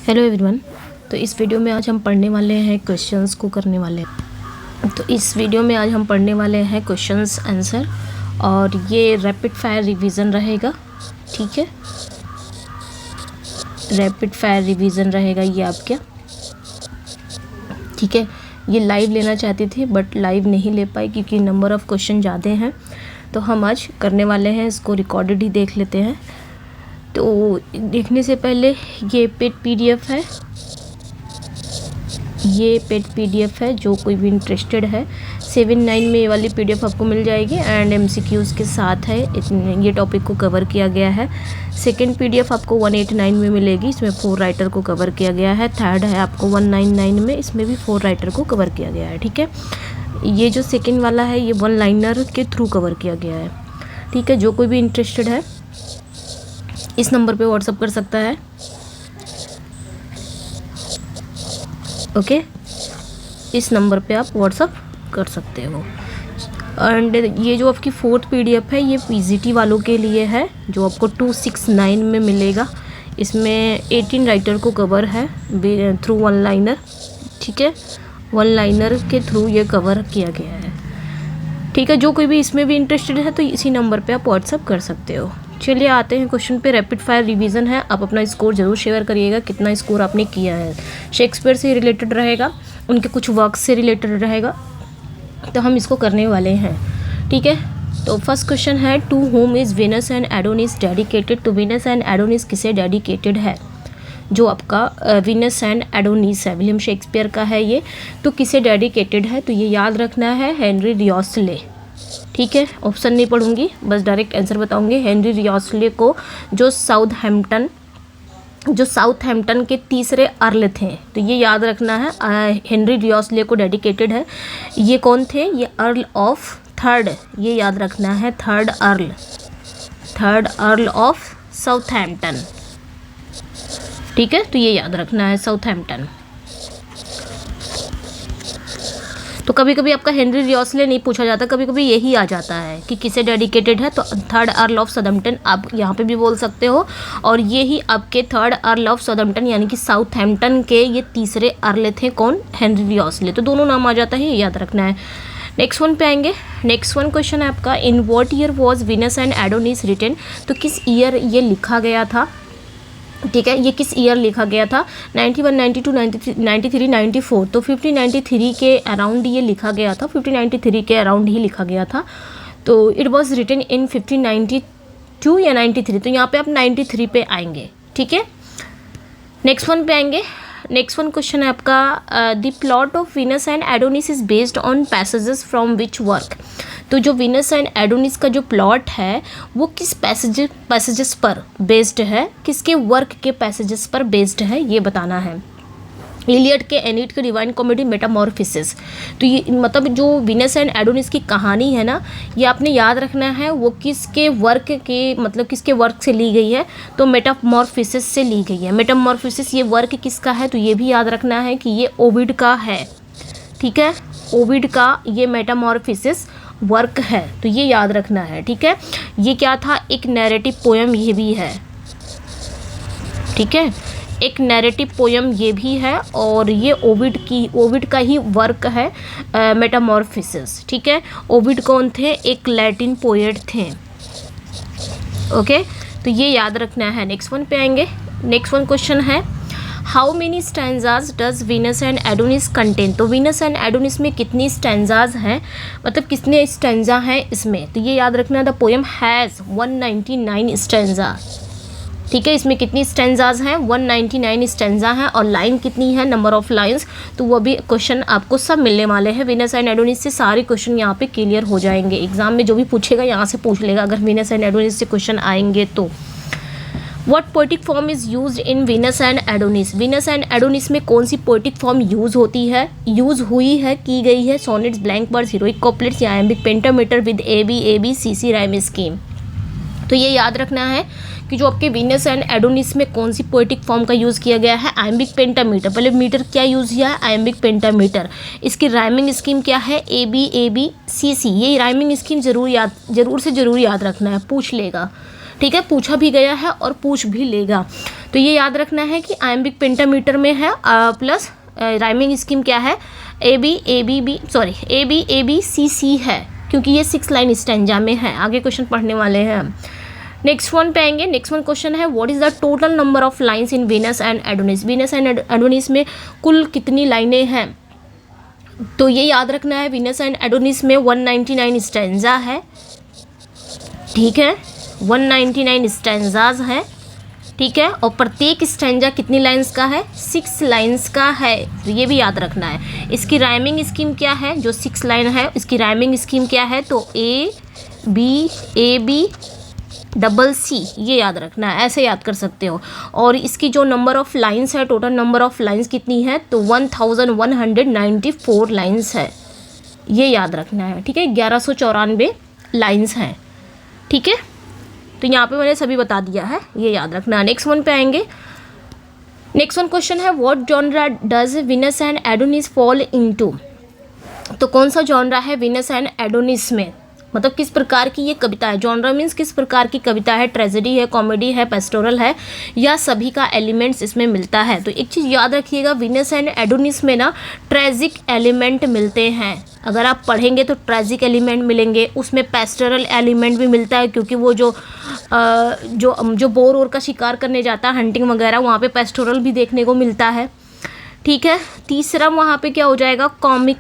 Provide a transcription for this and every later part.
Hello everyone. तो इस video में आज हम पढ़ने वाले हैं क्वेश्चंस को करने वाले हैं। तो इस वीडियो में आज हम पढ़ने वाले हैं क्वेश्चंस आंसर, और ये रैपिड फायर रिवीजन रहेगा। ठीक है, रैपिड फायर रिवीजन रहेगा ये आपका। ठीक है, ये लाइव लेना चाहती थी बट लाइव नहीं ले पाई क्योंकि नंबर ऑफ़ क्वेश्चन ज़्यादा हैं। तो हम आज करने वाले हैं, इसको रिकॉर्डेड ही देख लेते हैं। तो देखने से पहले ये पेड पीडीएफ है, ये पेड पीडीएफ है। जो कोई भी इंटरेस्टेड है 7/9 में ये वाली पीडीएफ आपको मिल जाएगी एंड एमसीक्यूज़ के साथ है। ये टॉपिक को कवर किया गया है। सेकंड पीडीएफ आपको 189 में मिलेगी, इसमें 4 राइटर को कवर किया गया है। थर्ड है आपको 199 में, इसमें भी 4 राइटर को कवर किया गया है। ठीक है, ये जो सेकेंड वाला है ये 1 लाइनर के थ्रू कवर किया गया है। ठीक है, जो कोई भी इंटरेस्टेड है इस नंबर पे व्हाट्सअप कर सकता है। ओके, इस नंबर पे आप व्हाट्सअप कर सकते हो। एंड ये जो आपकी 4th पीडीएफ है ये पीजीटी वालों के लिए है, जो आपको 269 में मिलेगा। इसमें 18 राइटर को कवर है थ्रू 1 लाइनर। ठीक है, 1 लाइनर के थ्रू ये कवर किया गया है। ठीक है, जो कोई भी इसमें भी इंटरेस्टेड है तो इसी नंबर पे आप व्हाट्सअप कर सकते हो। चलिए आते हैं क्वेश्चन पे। रैपिड फायर रिवीजन है, आप अपना स्कोर ज़रूर शेयर करिएगा, कितना स्कोर आपने किया है। शेक्सपियर से रिलेटेड रहेगा, उनके कुछ वर्क से रिलेटेड रहेगा, तो हम इसको करने वाले हैं। ठीक है, तो फर्स्ट क्वेश्चन है, to whom is Venus and Adonis dedicated. तो वीनस एंड एडोनिस किसे डेडिकेटेड है? जो आपका वीनस एंड एडोनिस है, विलियम शेक्सपियर का है ये। तो किसे डेडिकेटेड है? तो ये याद रखना है, हेनरी रियोस्ले। ठीक है, ऑप्शन नहीं पढ़ूंगी, बस डायरेक्ट आंसर बताऊंगी। हेनरी रियोस्ले को जो साउथहैम्पटन के तीसरे अर्ल थे, तो ये याद रखना है, हेनरी रियोस्ले को डेडिकेटेड है। ये कौन थे? ये अर्ल ऑफ थर्ड, ये याद रखना है, थर्ड अर्ल ऑफ साउथहैम्पटन। ठीक है, तो ये याद रखना है, साउथहैम्पटन। तो कभी कभी आपका हेनरी रियोस्ले नहीं पूछा जाता, कभी कभी यही आ जाता है कि किसे डेडिकेटेड है। तो थर्ड अर्ल ऑफ साउथहैम्पटन आप यहाँ पे भी बोल सकते हो, और ये ही आपके थर्ड अर्ल ऑफ साउथहैम्पटन यानी कि साउथहैम्पटन के ये तीसरे अर्ल थे। कौन? हेनरी रियोस्ले। तो दोनों नाम आ जाता है, ये याद रखना है। नेक्स्ट वन पे आएंगे। नेक्स्ट वन क्वेश्चन है आपका, in what year was Venus and Adonis written. तो किस ईयर ये लिखा गया था? ठीक है, ये किस ईयर लिखा गया था? 91, 92, 93, 94। तो 1593 के अराउंड ये लिखा गया था, 1593 के अराउंड ही लिखा गया था। तो इट वॉज रिटन इन 1592 या 93। तो यहाँ पे आप 93 पे आएंगे। ठीक है, नेक्स्ट वन पे आएंगे। नेक्स्ट वन क्वेश्चन है आपका, the plot of Venus and Adonis is based on passages from which work. तो जो वीनस एंड एडोनिस का जो प्लॉट है वो किस पैसेजेस पर बेस्ड है, किसके वर्क के पैसेजेस पर बेस्ड है, ये बताना है। इलियड के, एनीड के डिवाइन कॉमेडी, मेटामॉर्फोसिस। तो ये मतलब जो वीनस एंड एडोनिस की कहानी है ना, ये आपने याद रखना है वो किसके वर्क के, मतलब किसके वर्क से ली गई है। तो मेटामॉर्फोसिस से ली गई है। मेटामॉर्फोसिस ये वर्क किसका है? तो ये भी याद रखना है कि ये ओविड का है। ठीक है, ओविड का ये मेटामॉर्फोसिस वर्क है, तो ये याद रखना है। ठीक है, ये क्या था? एक नैरेटिव पोएम ये भी है। ठीक है, एक नैरेटिव पोएम ये भी है, और ये ओविड का ही वर्क है, मेटामॉर्फोसिस। ठीक है, ओविड कौन थे? एक लैटिन पोएट थे। ओके, तो ये याद रखना है। नेक्स्ट वन पे आएंगे। नेक्स्ट वन क्वेश्चन है, how many stanzas does Venus and Adonis contain. तो वीनस एंड एडोनिस में कितनी स्टैंजाज हैं, मतलब कितने स्टैंजा हैं इसमें? तो ये याद रखना, द पोएम हैज़ 199 स्टैंजा। ठीक है, इसमें कितनी स्टैंजाज हैं? 199 स्टैंजा हैं। और लाइन कितनी है, नंबर ऑफ लाइंस, तो वो भी क्वेश्चन आपको सब मिलने वाले हैं। वीनस एंड एडोनिस से सारे क्वेश्चन यहाँ पे क्लियर हो जाएंगे। एग्जाम में जो भी पूछेगा यहाँ से पूछ लेगा, अगर वीनस एंड एडोनिस से क्वेश्चन आएंगे तो। What poetic form is use in Venus and Adonis. Venus and Adonis में कौन सी पोएटिक फॉर्म यूज़ होती है, यूज़ हुई है, की गई है? Sonnets, blank verse, heroic couplets या iambic pentameter with A B C rhyme scheme. तो ये याद रखना है कि जो आपके वीनस एंड एडोनिस में कौन सी पोएटिक फॉर्म का यूज़ किया गया है? Iambic pentameter. पहले मीटर क्या यूज़ किया है? Iambic pentameter. इसकी राइमिंग स्कीम क्या है? ए बी सी सी। ये राइमिंग स्कीम जरूर से ज़रूर याद रखना है, पूछ लेगा। ठीक है, पूछा भी गया है और पूछ भी लेगा। तो ये याद रखना है कि आयम्बिक पेंटामीटर में है प्लस राइमिंग स्कीम क्या है, ए बी ए बी सी सी है, क्योंकि ये 6 लाइन स्टैंजा में है। आगे क्वेश्चन पढ़ने वाले हैं हम। नेक्स्ट वन पे आएंगे। नेक्स्ट वन क्वेश्चन है what is the total number of lines in Venus and Adonis. Venus and Adonis में कुल कितनी लाइनें हैं, तो ये याद रखना है वीनस एंड एडोनिस में 199 स्टैंजा है। ठीक है, 199 स्टैंजाज हैं। ठीक है, और प्रत्येक स्टैंजा कितनी लाइंस का है, 6 लाइंस का है। तो ये भी याद रखना है। इसकी राइमिंग स्कीम क्या है, जो 6 लाइन है इसकी राइमिंग स्कीम क्या है, तो ए बी डबल सी, ये याद रखना है, ऐसे याद कर सकते हो। और इसकी जो नंबर ऑफ लाइंस है, टोटल नंबर ऑफ लाइंस कितनी है, तो 1194 लाइंस है, ये याद रखना है। ठीक है, 1194 लाइंस हैं। ठीक है, तो यहाँ पे मैंने सभी बता दिया है, ये याद रखना है। नेक्स्ट वन पे आएंगे। नेक्स्ट वन क्वेश्चन है what genre does Venus and Adonis fall into. तो कौन सा जॉनरा है वीनस एंड एडोनिस में, मतलब किस प्रकार की ये कविता है। जॉनरा मीन्स किस प्रकार की कविता है, ट्रेजेडी है, कॉमेडी है, पेस्टोरल है, या सभी का एलिमेंट्स इसमें मिलता है। तो एक चीज़ याद रखिएगा, वीनस एंड एडोनिस में ना ट्रेजिक एलिमेंट मिलते हैं। अगर आप पढ़ेंगे तो ट्रेजिक एलिमेंट मिलेंगे, उसमें पेस्टोरल एलिमेंट भी मिलता है, क्योंकि वो जो बोर ओर का शिकार करने जाता है, हंटिंग वगैरह, वहाँ पे पेस्टोरल भी देखने को मिलता है। ठीक है, तीसरा वहाँ पे क्या हो जाएगा, कॉमिक,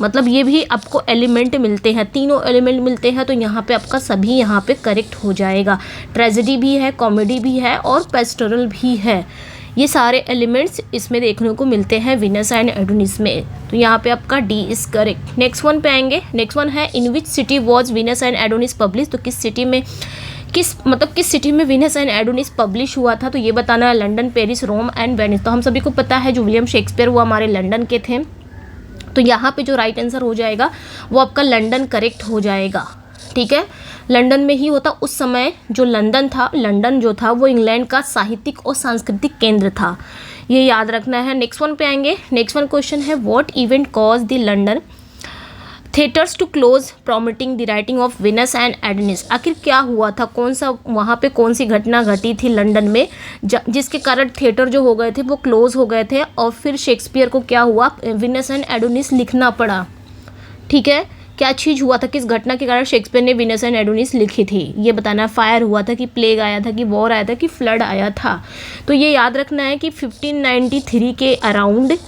मतलब ये भी आपको एलिमेंट मिलते हैं, तीनों एलिमेंट मिलते हैं। तो यहाँ पे आपका सभी यहाँ पे करेक्ट हो जाएगा। ट्रेजेडी भी है, कॉमेडी भी है और पेस्टोरल भी है, ये सारे एलिमेंट्स इसमें देखने को मिलते हैं वीनस एंड एडोनिस में। तो यहाँ पे आपका D is correct. Next one पे आएंगे। नेक्स्ट वन है in which city was Venus and Adonis publish. तो किस सिटी में किस सिटी में वीनस एंड एडोनिस पब्लिश हुआ था, तो ये बताना है। London, Paris, Rome and Venice. तो हम सभी को पता है जो विलियम शेक्सपियर वो हमारे लंदन के थे, तो यहाँ पे जो राइट आंसर हो जाएगा वो आपका लंदन करेक्ट हो जाएगा। ठीक है, लंदन में ही होता। उस समय जो लंदन जो था वो इंग्लैंड का साहित्यिक और सांस्कृतिक केंद्र था, ये याद रखना है। नेक्स्ट वन पे आएंगे। नेक्स्ट वन क्वेश्चन है what event cause the London theatres to close prompting the writing of Venus and Adonis. आखिर क्या हुआ था, कौन सा वहाँ पे कौन सी घटना घटी थी लंदन में जिसके कारण थिएटर जो हो गए थे वो क्लोज हो गए थे, और फिर शेक्सपियर को क्या हुआ, वीनस एंड एडोनिस लिखना पड़ा। ठीक है, क्या चीज़ हुआ था, किस घटना के कारण शेक्सपियर ने वीनस एंड एडोनिस लिखी थी, ये बताना। फायर हुआ था कि प्लेग आया था कि वॉर आया था कि फ्लड आया था। तो ये याद रखना है कि 1593 के अराउंड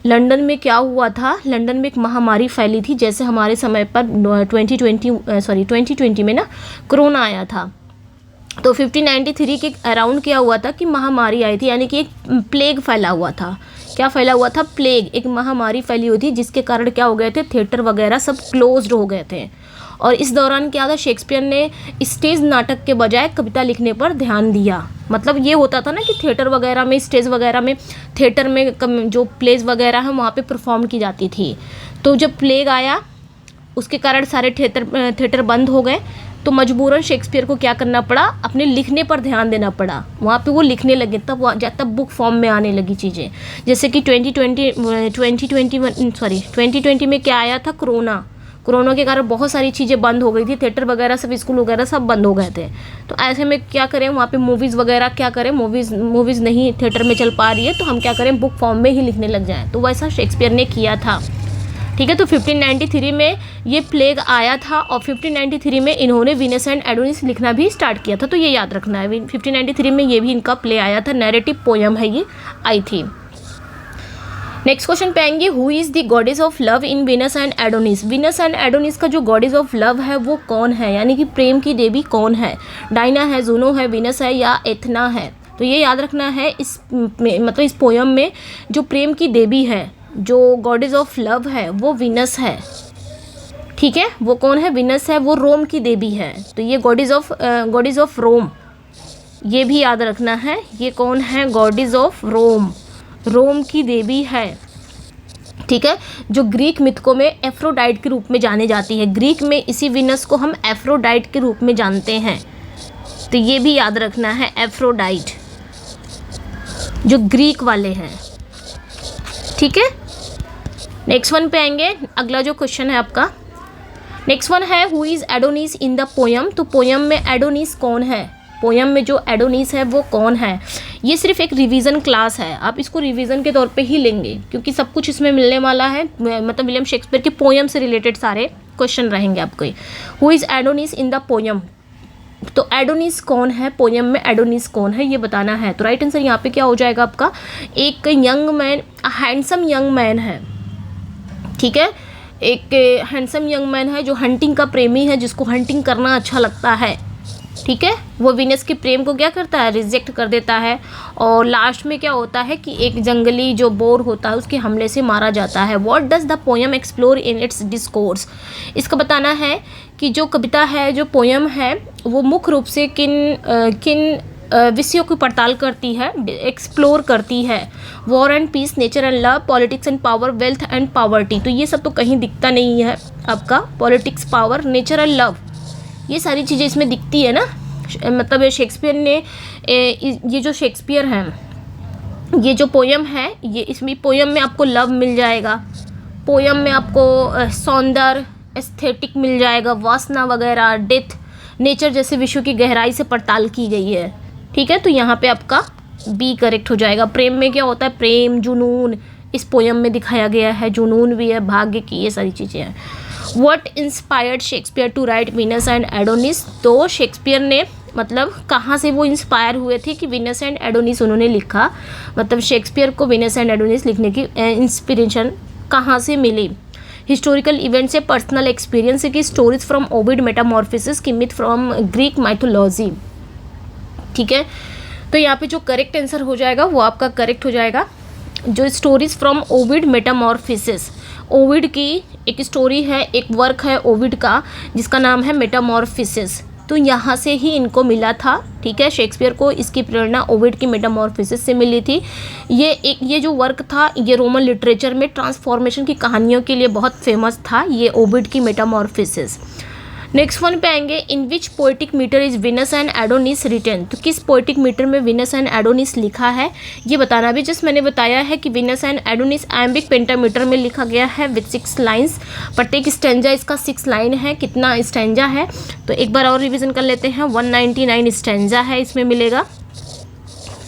लंदन में क्या हुआ था, लंदन में एक महामारी फैली थी, जैसे हमारे समय पर 2020 में ना कोरोना आया था। तो 1593 के अराउंड क्या हुआ था कि महामारी आई थी, यानी कि एक प्लेग फैला हुआ था। क्या फैला हुआ था, प्लेग, एक महामारी फैली हुई थी, जिसके कारण क्या हो गए थे, थिएटर वगैरह सब क्लोज्ड हो गए थे। और इस दौरान क्या था, शेक्सपियर ने स्टेज नाटक के बजाय कविता लिखने पर ध्यान दिया। मतलब ये होता था ना कि थिएटर वगैरह में, स्टेज वगैरह में, थिएटर में जो प्लेज वगैरह है वहाँ पे परफॉर्म की जाती थी। तो जब प्लेग आया उसके कारण सारे थिएटर बंद हो गए, तो मजबूरन शेक्सपियर को क्या करना पड़ा, अपने लिखने पर ध्यान देना पड़ा। वहाँ पे वो लिखने लगे, तब बुक फॉर्म में आने लगी चीज़ें। जैसे कि 2020 में क्या आया था, कोरोना के कारण बहुत सारी चीज़ें बंद हो गई थी, थिएटर वगैरह सब, स्कूल वगैरह सब बंद हो गए थे। तो ऐसे में क्या करें, वहाँ पे मूवीज़ वगैरह क्या करें, मूवीज़ नहीं थिएटर में चल पा रही है, तो हम क्या करें, बुक फॉर्म में ही लिखने लग जाएं। तो वैसा शेक्सपियर ने किया था। ठीक है, तो 1593 में ये प्लेग आया था, और 1593 में इन्होंने वीनस एंड एडोनिस लिखना भी स्टार्ट किया था। तो ये याद रखना है, 1593 में ये भी इनका प्ले आया था, नैरेटिव पोयम है ये आई थी। नेक्स्ट क्वेश्चन पे आएंगे, who is the goddess of love in Venus and Adonis. Venus and Adonis का जो गॉडेस ऑफ लव है वो कौन है, यानी कि प्रेम की देवी कौन है। डायना है, जूनो है, वीनस है या एथना है। तो ये याद रखना है, इस पोयम में जो प्रेम की देवी है, जो गॉडेस ऑफ लव है, वो वीनस है। ठीक है, वो कौन है, वीनस है, वो रोम की देवी है। तो ये गॉडेस ऑफ रोम, ये भी याद रखना है। ये कौन है, गॉडेस ऑफ रोम की देवी है। ठीक है, जो ग्रीक मिथकों में एफ्रोडाइट के रूप में जाने जाती है। ग्रीक में इसी वीनस को हम एफ्रोडाइट के रूप में जानते हैं। तो ये भी याद रखना है, एफ्रोडाइट जो ग्रीक वाले हैं। ठीक है, नेक्स्ट वन पे आएंगे। अगला जो क्वेश्चन है आपका, नेक्स्ट वन है who is Adonis in the poem. तो पोयम में एडोनिस कौन है, पोयम में जो एडोनिस है वो कौन है। ये सिर्फ एक रिवीजन क्लास है, आप इसको रिवीजन के तौर पे ही लेंगे क्योंकि सब कुछ इसमें मिलने वाला है, मतलब विलियम शेक्सपियर के पोयम से रिलेटेड सारे क्वेश्चन रहेंगे आपको। Who is Adonis in the poem, तो एडोनिस कौन है, पोयम में एडोनिस कौन है ये बताना है। तो राइट आंसर यहाँ पे क्या हो जाएगा आपका, एक young man, handsome young man है, ठीक है, एक हैंडसम यंग मैन है जो हंटिंग का प्रेमी है, जिसको हंटिंग करना अच्छा लगता है, ठीक है। वो वीनस के प्रेम को क्या करता है, रिजेक्ट कर देता है, और लास्ट में क्या होता है कि एक जंगली जो बोर होता है उसके हमले से मारा जाता है। What does the poem explore in its discourse, इसका बताना है कि जो कविता है, जो पोयम है, वो मुख्य रूप से किन विषयों की पड़ताल करती है, एक्सप्लोर करती है। War and peace, nature and love, politics and power, wealth and poverty. तो ये सब तो कहीं दिखता नहीं है आपका, politics, power, nature and love, ये सारी चीज़ें इसमें दिखती है ना। मतलब शेक्सपियर ने ये जो शेक्सपियर हैं, ये जो पोयम है, ये इसमें पोयम में आपको लव मिल जाएगा, पोयम में आपको सौंदर्य, एस्थेटिक मिल जाएगा, वासना वगैरह, डेथ, नेचर जैसे विषयों की गहराई से पड़ताल की गई है, ठीक है। तो यहाँ पे आपका बी करेक्ट हो जाएगा। प्रेम में क्या होता है, प्रेम, जुनून इस पोयम में दिखाया गया है, जुनून भी है, भाग्य की, ये सारी चीज़ें हैं। What inspired Shakespeare to write Venus and Adonis, तो शेक्सपियर ने मतलब कहाँ से वो इंस्पायर हुए थे कि वीनस एंड एडोनिस उन्होंने लिखा, मतलब शेक्सपियर को वीनस एंड एडोनिस लिखने की इंस्पिरेशन कहाँ से मिली। हिस्टोरिकल इवेंट से, पर्सनल एक्सपीरियंस की, स्टोरीज फ्रॉम ओविड, मेटामॉर्फोसिस की, मिथ फ्रॉम ग्रीक माइथोलॉजी, ठीक है। तो यहाँ पे जो करेक्ट आंसर हो जाएगा वो आपका करेक्ट हो जाएगा, जो stories from Ovid, Metamorphosis. Ovid की एक स्टोरी है, एक वर्क है ओविड का जिसका नाम है मेटामॉर्फोसिस, तो यहाँ से ही इनको मिला था, ठीक है। शेक्सपियर को इसकी प्रेरणा ओविड की मेटामॉर्फोसिस से मिली थी। ये जो वर्क था ये रोमन लिटरेचर में ट्रांसफॉर्मेशन की कहानियों के लिए बहुत फेमस था, ये ओविड की मेटामॉर्फोसिस। नेक्स्ट वन पे आएंगे, in which poetic meter is Venus and Adonis written, तो किस पोएटिक मीटर में वीनस एंड एडोनिस लिखा है ये बताना भी। जस्ट मैंने बताया है कि Venus and Adonis iambic pentameter में लिखा गया है विथ 6 लाइन्स, प्रत्येक स्टैंजा इसका 6 लाइन है। कितना स्टैंजा है तो एक बार और रिविजन कर लेते हैं, 199 स्टैंजा है इसमें मिलेगा,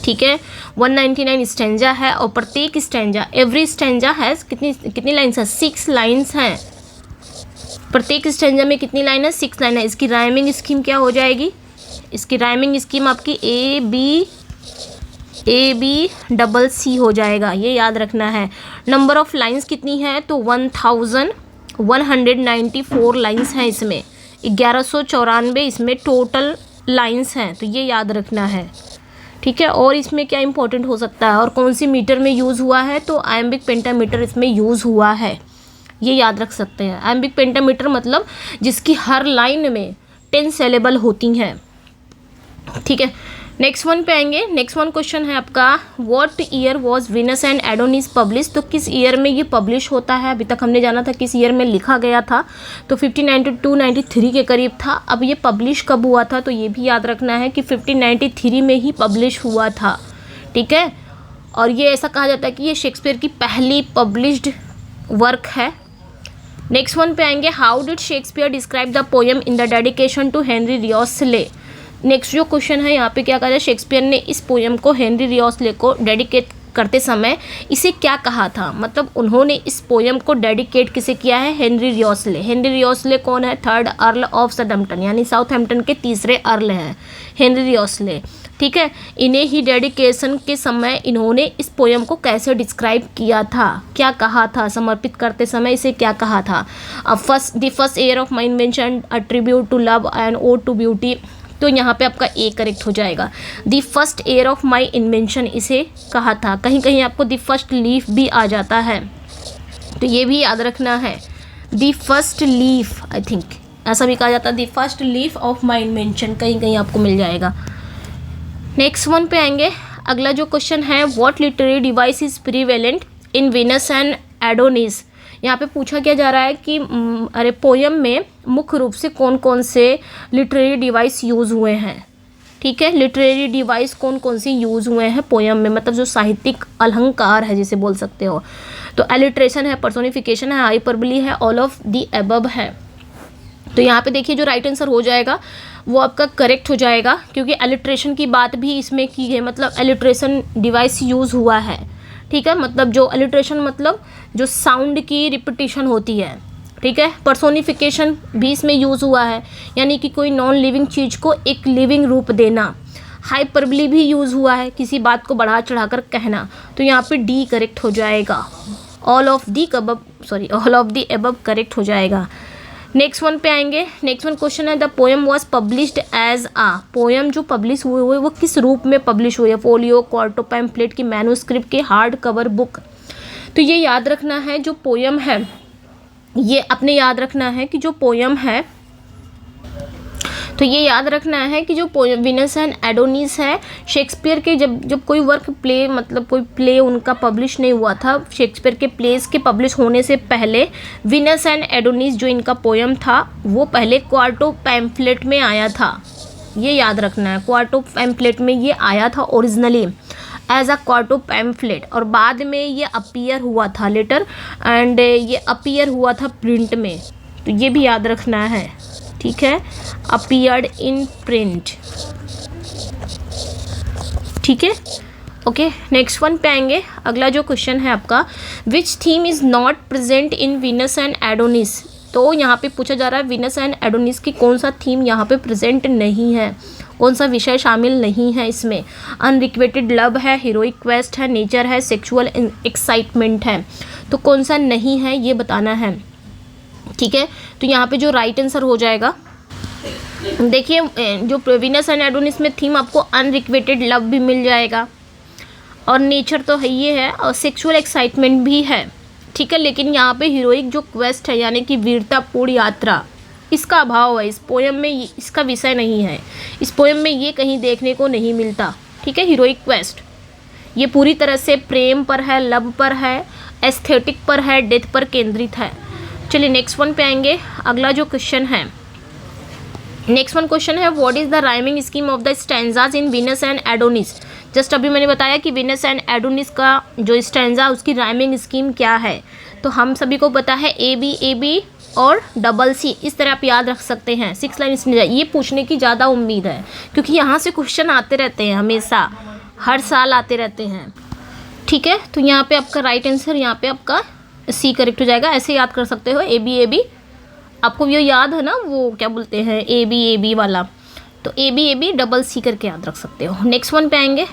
ठीक है, 199 स्टैंजा है, और प्रत्येक स्टैंजा, एवरी स्टैंजा है कितनी लाइन्स है, 6 लाइन्स हैं। प्रत्येक स्टैंजा में कितनी लाइन है, 6 लाइन है। इसकी राइमिंग स्कीम क्या हो जाएगी, इसकी राइमिंग स्कीम आपकी ए बी डबल सी हो जाएगा, ये याद रखना है। नंबर ऑफ लाइंस कितनी है तो 1194 लाइंस हैं इसमें, 1194 इसमें टोटल लाइंस हैं, तो ये याद रखना है, ठीक है। और इसमें क्या इंपॉर्टेंट हो सकता है और कौन सी मीटर में यूज़ हुआ है, तो आयम्बिक पेंटामीटर इसमें यूज़ हुआ है, ये याद रख सकते हैं। आयम्बिक पेंटामीटर मतलब जिसकी हर लाइन में 10 सिलेबल होती हैं, ठीक है। नेक्स्ट वन पे आएंगे, नेक्स्ट वन क्वेश्चन है आपका, what year was Venus and Adonis publish, तो किस ईयर में ये पब्लिश होता है। अभी तक हमने जाना था किस ईयर में लिखा गया था, तो 1592-93 के करीब था। अब ये पब्लिश कब हुआ था, तो ये भी याद रखना है कि 1593 में ही पब्लिश हुआ था, ठीक है। और ये ऐसा कहा जाता है कि ये शेक्सपियर की पहली पब्लिश्ड वर्क है। नेक्स्ट वन पे आएंगे, how did Shakespeare describe the poem in the dedication to Henry Wriothesley. Next जो क्वेश्चन है यहाँ पे क्या कहा जाए, शेक्सपियर ने इस पोएम को हेनरी रियोस्ले को डेडिकेट करते समय इसे क्या कहा था, मतलब उन्होंने इस पोएम को डेडिकेट किसे किया है, हेनरी रियोस्ले। हेनरी रियोस्ले कौन है, 3rd अर्ल ऑफ सदम्पटन, यानी साउथहैम्पटन के 3रे अर्ल हैं हेनरी रियोस्ले, ठीक है। इन्हें ही डेडिकेशन के समय इन्होंने इस पोएम को कैसे डिस्क्राइब किया था, क्या कहा था, समर्पित करते समय इसे क्या कहा था। The first year of my invention, a tribute to love and ode to beauty, तो यहाँ पे आपका ए करेक्ट हो जाएगा। The first year of my invention इसे कहा था, कहीं कहीं आपको द फर्स्ट लीफ भी आ जाता है, तो ये भी याद रखना है। The first leaf, I think ऐसा भी कहा जाता है, the first leaf of my invention, कहीं कहीं आपको मिल जाएगा। नेक्स्ट वन पे आएंगे, अगला जो क्वेश्चन है, what literary device is prevalent in Venus and Adonis. यहाँ पे पूछा क्या जा रहा है कि अरे पोयम में मुख्य रूप से कौन कौन से लिटरेरी डिवाइस यूज़ हुए हैं, ठीक है। लिटरेरी डिवाइस कौन कौन से यूज़ हुए हैं पोयम में, मतलब जो साहित्यिक अलंकार है जिसे बोल सकते हो, तो एलिट्रेशन है, पर्सोनिफिकेशन है, हाइपरबली है, ऑल ऑफ द अबव है, तो यहाँ पे देखिए जो राइट आंसर हो जाएगा वो आपका करेक्ट हो जाएगा, क्योंकि एलिट्रेशन की बात भी इसमें की है, मतलब एलिट्रेशन डिवाइस यूज़ हुआ है। ठीक है, मतलब जो एलिट्रेशन मतलब जो साउंड की रिपीटिशन होती है। ठीक है, पर्सोनिफिकेशन भी इसमें यूज़ हुआ है, यानी कि कोई नॉन लिविंग चीज़ को एक लिविंग रूप देना। हाइपरबली भी यूज़ हुआ है, किसी बात को बढ़ा चढ़ाकर कहना। तो यहाँ पे डी करेक्ट हो जाएगा, all of the above correct हो जाएगा। नेक्स्ट वन पे आएंगे। नेक्स्ट वन क्वेश्चन है the poem was published as a. Poem जो पब्लिश हुए वो किस रूप में पब्लिश हुई है? फोलियो, क्वार्टो, पैम्फलेट की, मैन्युस्क्रिप्ट की, हार्ड कवर बुक। तो ये याद रखना है जो पोएम है, ये अपने याद रखना है कि जो पोएम है, तो ये याद रखना है कि जो पोएम वीनस एंड एडोनिस है, शेक्सपियर के जब कोई वर्क प्ले, मतलब कोई प्ले उनका पब्लिश नहीं हुआ था, शेक्सपियर के प्लेस के पब्लिश होने से पहले वीनस एंड एडोनिस जो इनका पोएम था वो पहले क्वार्टो पैम्फलेट में आया था। ये याद रखना है, क्वार्टो पैम्फलेट में ये आया था originally as a quarto pamphlet, और बाद में ये अपीयर हुआ था लेटर, एंड ये अपीयर हुआ था प्रिंट में। तो ये भी याद रखना है। ठीक है, अपीयर्ड इन प्रिंट। ठीक है, ओके। नेक्स्ट वन पे आएंगे। अगला जो क्वेश्चन है आपका, which theme is not present in Venus and Adonis. तो यहाँ पे पूछा जा रहा है वीनस एंड एडोनिस की कौन सा थीम यहाँ पे प्रेजेंट नहीं है, कौन सा विषय शामिल नहीं है इसमें। अनरिक्वेटेड लव है, हीरोइक क्वेस्ट है, नेचर है, सेक्सुअल एक्साइटमेंट है। तो कौन सा नहीं है ये बताना है। ठीक है, तो यहाँ पे जो राइट आंसर हो जाएगा, देखिए जो वीनस एंड एडोनिस में थीम आपको अनरिक्वेटेड लव भी मिल जाएगा, और नेचर तो है ये है, और सेक्सुअल एक्साइटमेंट भी है। ठीक है, लेकिन यहाँ पे हीरोइक जो क्वेस्ट है यानी कि वीरतापूर्ण यात्रा, इसका अभाव है इस पोएम में, इसका विषय नहीं है इस पोएम में, ये कहीं देखने को नहीं मिलता। ठीक है, हीरोइक क्वेस्ट ये पूरी तरह से प्रेम पर है, लव पर है, एस्थेटिक पर है, डेथ पर केंद्रित है। चलिए नेक्स्ट वन पे आएंगे। अगला जो क्वेश्चन है, नेक्स्ट वन क्वेश्चन है what is the rhyming scheme of the stanzas in Venus and Adonis. Just अभी मैंने बताया कि वीनस एंड एडोनिस का जो स्टैंजा उसकी राइमिंग स्कीम क्या है। तो हम सभी को पता है ए बी और डबल सी, इस तरह आप याद रख सकते हैं। 6 लाइन इसमें ये पूछने की ज़्यादा उम्मीद है, क्योंकि यहाँ से क्वेश्चन आते रहते हैं, हमेशा हर साल आते रहते हैं। ठीक है, तो यहाँ पे आपका राइट आंसर, यहाँ पे आपका सी करेक्ट हो जाएगा। ऐसे याद कर सकते हो ए बी, आपको ये याद है ना, वो क्या बोलते हैं ए बी वाला, तो ए बी डबल सी करके याद रख सकते हो। नेक्स्ट वन पे आएंगे।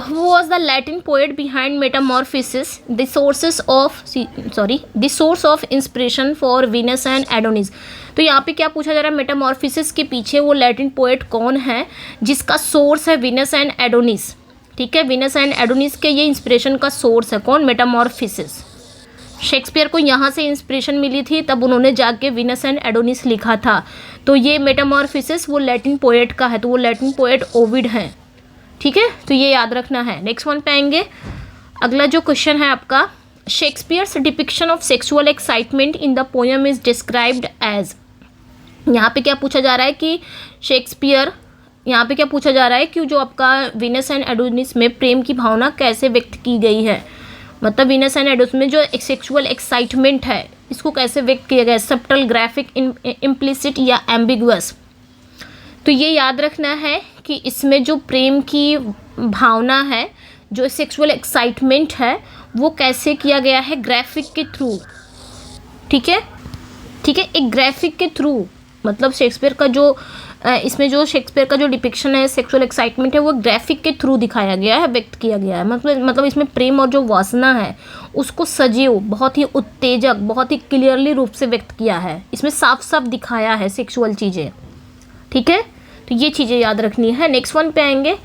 Who was the Latin poet behind Metamorphosis, the source of inspiration for Venus and Adonis। तो यहाँ पे क्या पूछा जा रहा है, मेटामॉर्फिसिस के पीछे वो लैटिन पोएट कौन है जिसका सोर्स है वीनस एंड एडोनिस। ठीक है, वीनस एंड एडोनिस के ये इंस्पिरेशन का सोर्स है कौन, मेटामॉर्फिसिस। शेक्सपियर को यहाँ से इंस्पिरेशन मिली थी, तब उन्होंने जाके वीनस एंड एडोनिस लिखा था। तो ये मेटामॉर्फिसिस वो लैटिन पोएट का है, तो वो लैटिन पोएट ओविड हैं। ठीक है, तो ये याद रखना है। नेक्स्ट वन पे आएंगे। अगला जो क्वेश्चन है आपका, Shakespeare's depiction of sexual excitement in the poem is described as. यहाँ पे क्या पूछा जा रहा है कि शेक्सपियर, यहाँ पे क्या पूछा जा रहा है कि जो आपका वीनस एंड एडोनिस में प्रेम की भावना कैसे व्यक्त की गई है, मतलब वीनस एंड एडोनिस में जो सेक्सुअल एक्साइटमेंट है इसको कैसे व्यक्त किया गया है, सब्टल, ग्राफिक, इम्प्लिसिट या एम्बिगुअस। तो ये याद रखना है कि इसमें जो प्रेम की भावना है, जो सेक्सुअल एक्साइटमेंट है, वो कैसे किया गया है, ग्राफिक के थ्रू। ठीक है, एक ग्राफिक के थ्रू, मतलब शेक्सपियर का जो इसमें जो शेक्सपियर का जो डिपिक्शन है सेक्सुअल एक्साइटमेंट है वो ग्राफिक के थ्रू दिखाया गया है, व्यक्त किया गया है। मतलब इसमें प्रेम और जो वासना है उसको सजीव, बहुत ही उत्तेजक, बहुत ही क्लियरली रूप से व्यक्त किया है। इसमें साफ साफ दिखाया है सेक्सुअल चीज़ें। ठीक है, तो ये चीज़ें याद रखनी है। नेक्स्ट वन पे आएंगे।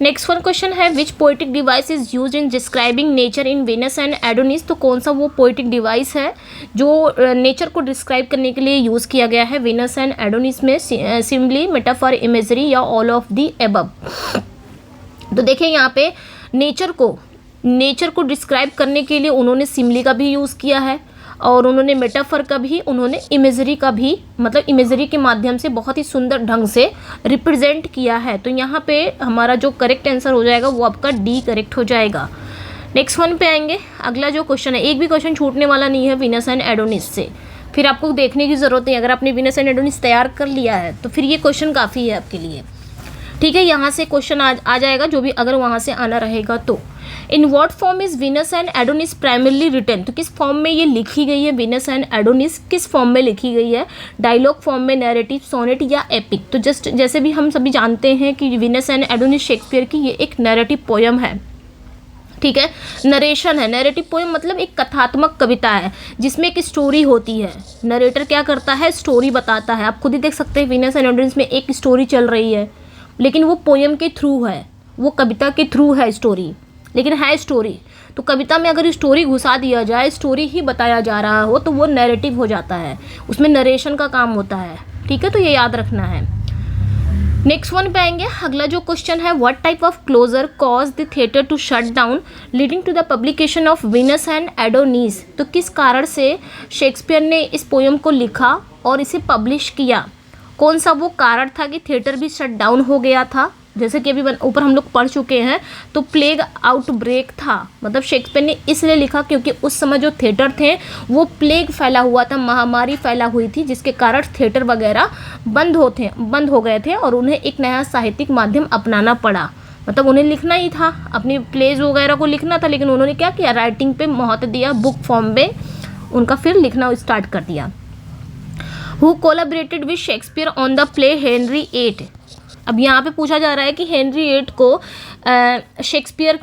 नेक्स्ट वन क्वेश्चन है which poetic device is use in describing nature in Venus and Adonis. तो कौन सा वो पोइटिक डिवाइस है जो नेचर को डिस्क्राइब करने के लिए यूज़ किया गया है वीनस एंड एडोनिस में, सिम्बली, मेटाफर, इमेजरी या ऑल ऑफ द एबव। तो देखिए यहाँ पे नेचर को डिस्क्राइब करने के लिए उन्होंने सिम्बली का भी यूज़ किया है, और उन्होंने मेटाफर का भी, उन्होंने इमेजरी का भी, मतलब इमेजरी के माध्यम से बहुत ही सुंदर ढंग से रिप्रेजेंट किया है। तो यहाँ पे हमारा जो करेक्ट आंसर हो जाएगा वो आपका डी करेक्ट हो जाएगा। नेक्स्ट वन पे आएंगे। अगला जो क्वेश्चन है, एक भी क्वेश्चन छूटने वाला नहीं है वीनस एंड एडोनिस से, फिर आपको देखने की ज़रूरत नहीं, अगर आपने वीनस एंड एडोनिस तैयार कर लिया है तो फिर ये क्वेश्चन काफ़ी है आपके लिए। ठीक है, यहाँ से क्वेश्चन आ जाएगा जो भी अगर वहाँ से आना रहेगा तो। In what form is Venus and Adonis primarily written, तो किस फॉर्म में ये लिखी गई है वीनस एंड एडोनिस, किस फॉर्म में लिखी गई है, डायलॉग फॉर्म में, नैरेटिव, सोनेट या एपिक। तो जस्ट जैसे भी हम सभी जानते हैं कि वीनस एंड एडोनिस शेक्सपियर की ये एक नैरेटिव पोयम है। ठीक है, नरेशन है। नैरेटिव पोएम मतलब एक कथात्मक कविता है जिसमें एक स्टोरी होती है। नरेटर क्या करता है, स्टोरी बताता है। आप खुद ही देख सकते हैं वीनस एंड एडोनिस में एक स्टोरी चल रही है, लेकिन वो पोएम के थ्रू है, वो कविता के थ्रू है स्टोरी, लेकिन है स्टोरी। तो कविता में अगर स्टोरी घुसा दिया जाए, स्टोरी ही बताया जा रहा हो, तो वो नैरेटिव हो जाता है, उसमें नरेशन का काम होता है। ठीक है, तो ये याद रखना है। नेक्स्ट वन पे आएंगे। अगला जो क्वेश्चन है, what type of closure cause the theatre to shut down leading to the publication of Venus and Adonis. तो किस कारण से शेक्सपियर ने इस पोयम को लिखा और इसे पब्लिश किया, कौन सा वो कारण था कि थिएटर भी शट डाउन हो गया था। जैसे कि अभी ऊपर हम लोग पढ़ चुके हैं, तो प्लेग आउटब्रेक था, मतलब शेक्सपियर ने इसलिए लिखा क्योंकि उस समय जो थिएटर थे वो प्लेग फैला हुआ था, महामारी फैला हुई थी, जिसके कारण थिएटर वगैरह बंद हो गए थे और उन्हें एक नया साहित्यिक माध्यम अपनाना पड़ा। मतलब उन्हें लिखना ही था, अपनी प्लेज वगैरह को लिखना था, लेकिन उन्होंने क्या किया, राइटिंग पे महत्व दिया, बुक फॉर्म में उनका फिर लिखना स्टार्ट कर दिया। Who collaborated with Shakespeare on the play Henry VIII। अब यहाँ पे पूछा जा रहा है कि हेनरी VIII को शेक्सपियर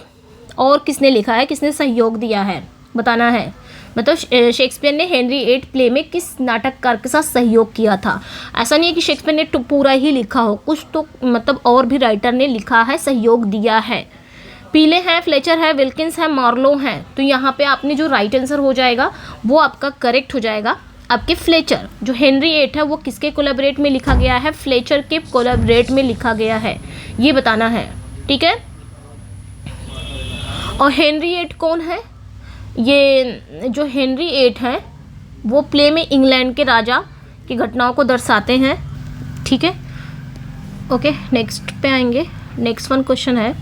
और किसने लिखा है, किसने सहयोग दिया है, बताना है। मतलब शेक्सपियर ने हेनरी VIII प्ले में किस नाटककार के साथ सहयोग किया था। ऐसा नहीं है कि शेक्सपियर ने पूरा ही लिखा हो, कुछ तो मतलब और भी राइटर ने लिखा है, सहयोग दिया है। पीले हैं, फ्लेचर है, विल्किंस है, मार्लो हैं। तो यहाँ पे आपने जो राइट आंसर हो जाएगा वो आपका करेक्ट हो जाएगा, आपके फ्लेचर। जो हेनरी VIII है वो किसके कोलैबोरेट में लिखा गया है, फ्लेचर के कोलैबोरेट में लिखा गया है, ये बताना है। ठीक है, और हेनरी VIII कौन है, ये जो हेनरी VIII है वो प्ले में इंग्लैंड के राजा की घटनाओं को दर्शाते हैं। ठीक है, ओके, नेक्स्ट पे आएंगे। नेक्स्ट वन क्वेश्चन है,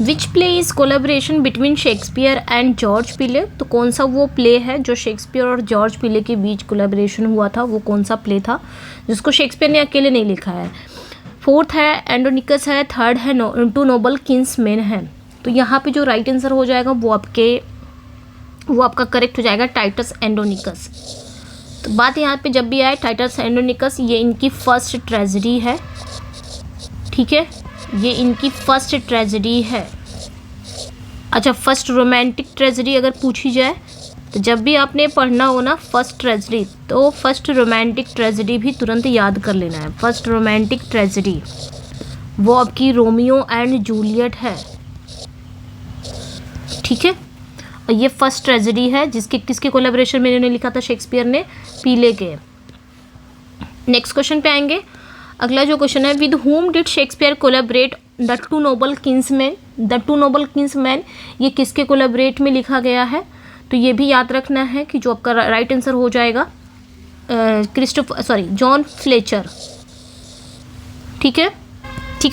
which play is collaboration between Shakespeare and George पीले। तो कौन सा वो प्ले है जो शेक्सपियर और जॉर्ज पीले के बीच कोलैबोरेशन हुआ था, वो कौन सा प्ले था जिसको शेक्सपियर ने अकेले नहीं लिखा है। फोर्थ है एंडोनिकस है, थर्ड है टू नोबल किंग्समैन है। तो यहाँ पे जो राइट आंसर हो जाएगा वो आपका करेक्ट हो जाएगा, टाइटस एंडोनिकस। तो बात यहाँ पे जब भी आए, टाइटस एंडोनिकस ये इनकी फर्स्ट ट्रेजेडी है। ठीक है, ये इनकी फर्स्ट ट्रेजेडी है। अच्छा, फर्स्ट रोमांटिक ट्रेजेडी अगर पूछी जाए तो जब भी आपने पढ़ना हो ना फर्स्ट ट्रेजेडी, तो फर्स्ट रोमांटिक ट्रेजेडी भी तुरंत याद कर लेना है। फर्स्ट रोमांटिक ट्रेजेडी वो आपकी रोमियो एंड जूलियट है। ठीक है, और ये फर्स्ट ट्रेजेडी है किसके कोलैबोरेशन में इन्होंने लिखा था, शेक्सपियर ने, पीले के। नेक्स्ट क्वेश्चन पे आएंगे। अगला जो क्वेश्चन है, with whom did Shakespeare collaborate the to Nobel kinsmen. The to Nobel kinsmen ये किसके कोलैबोरेट में लिखा गया है, तो ये भी याद रखना है कि जो आपका राइट आंसर हो जाएगा जॉन फ्लेचर। ठीक है,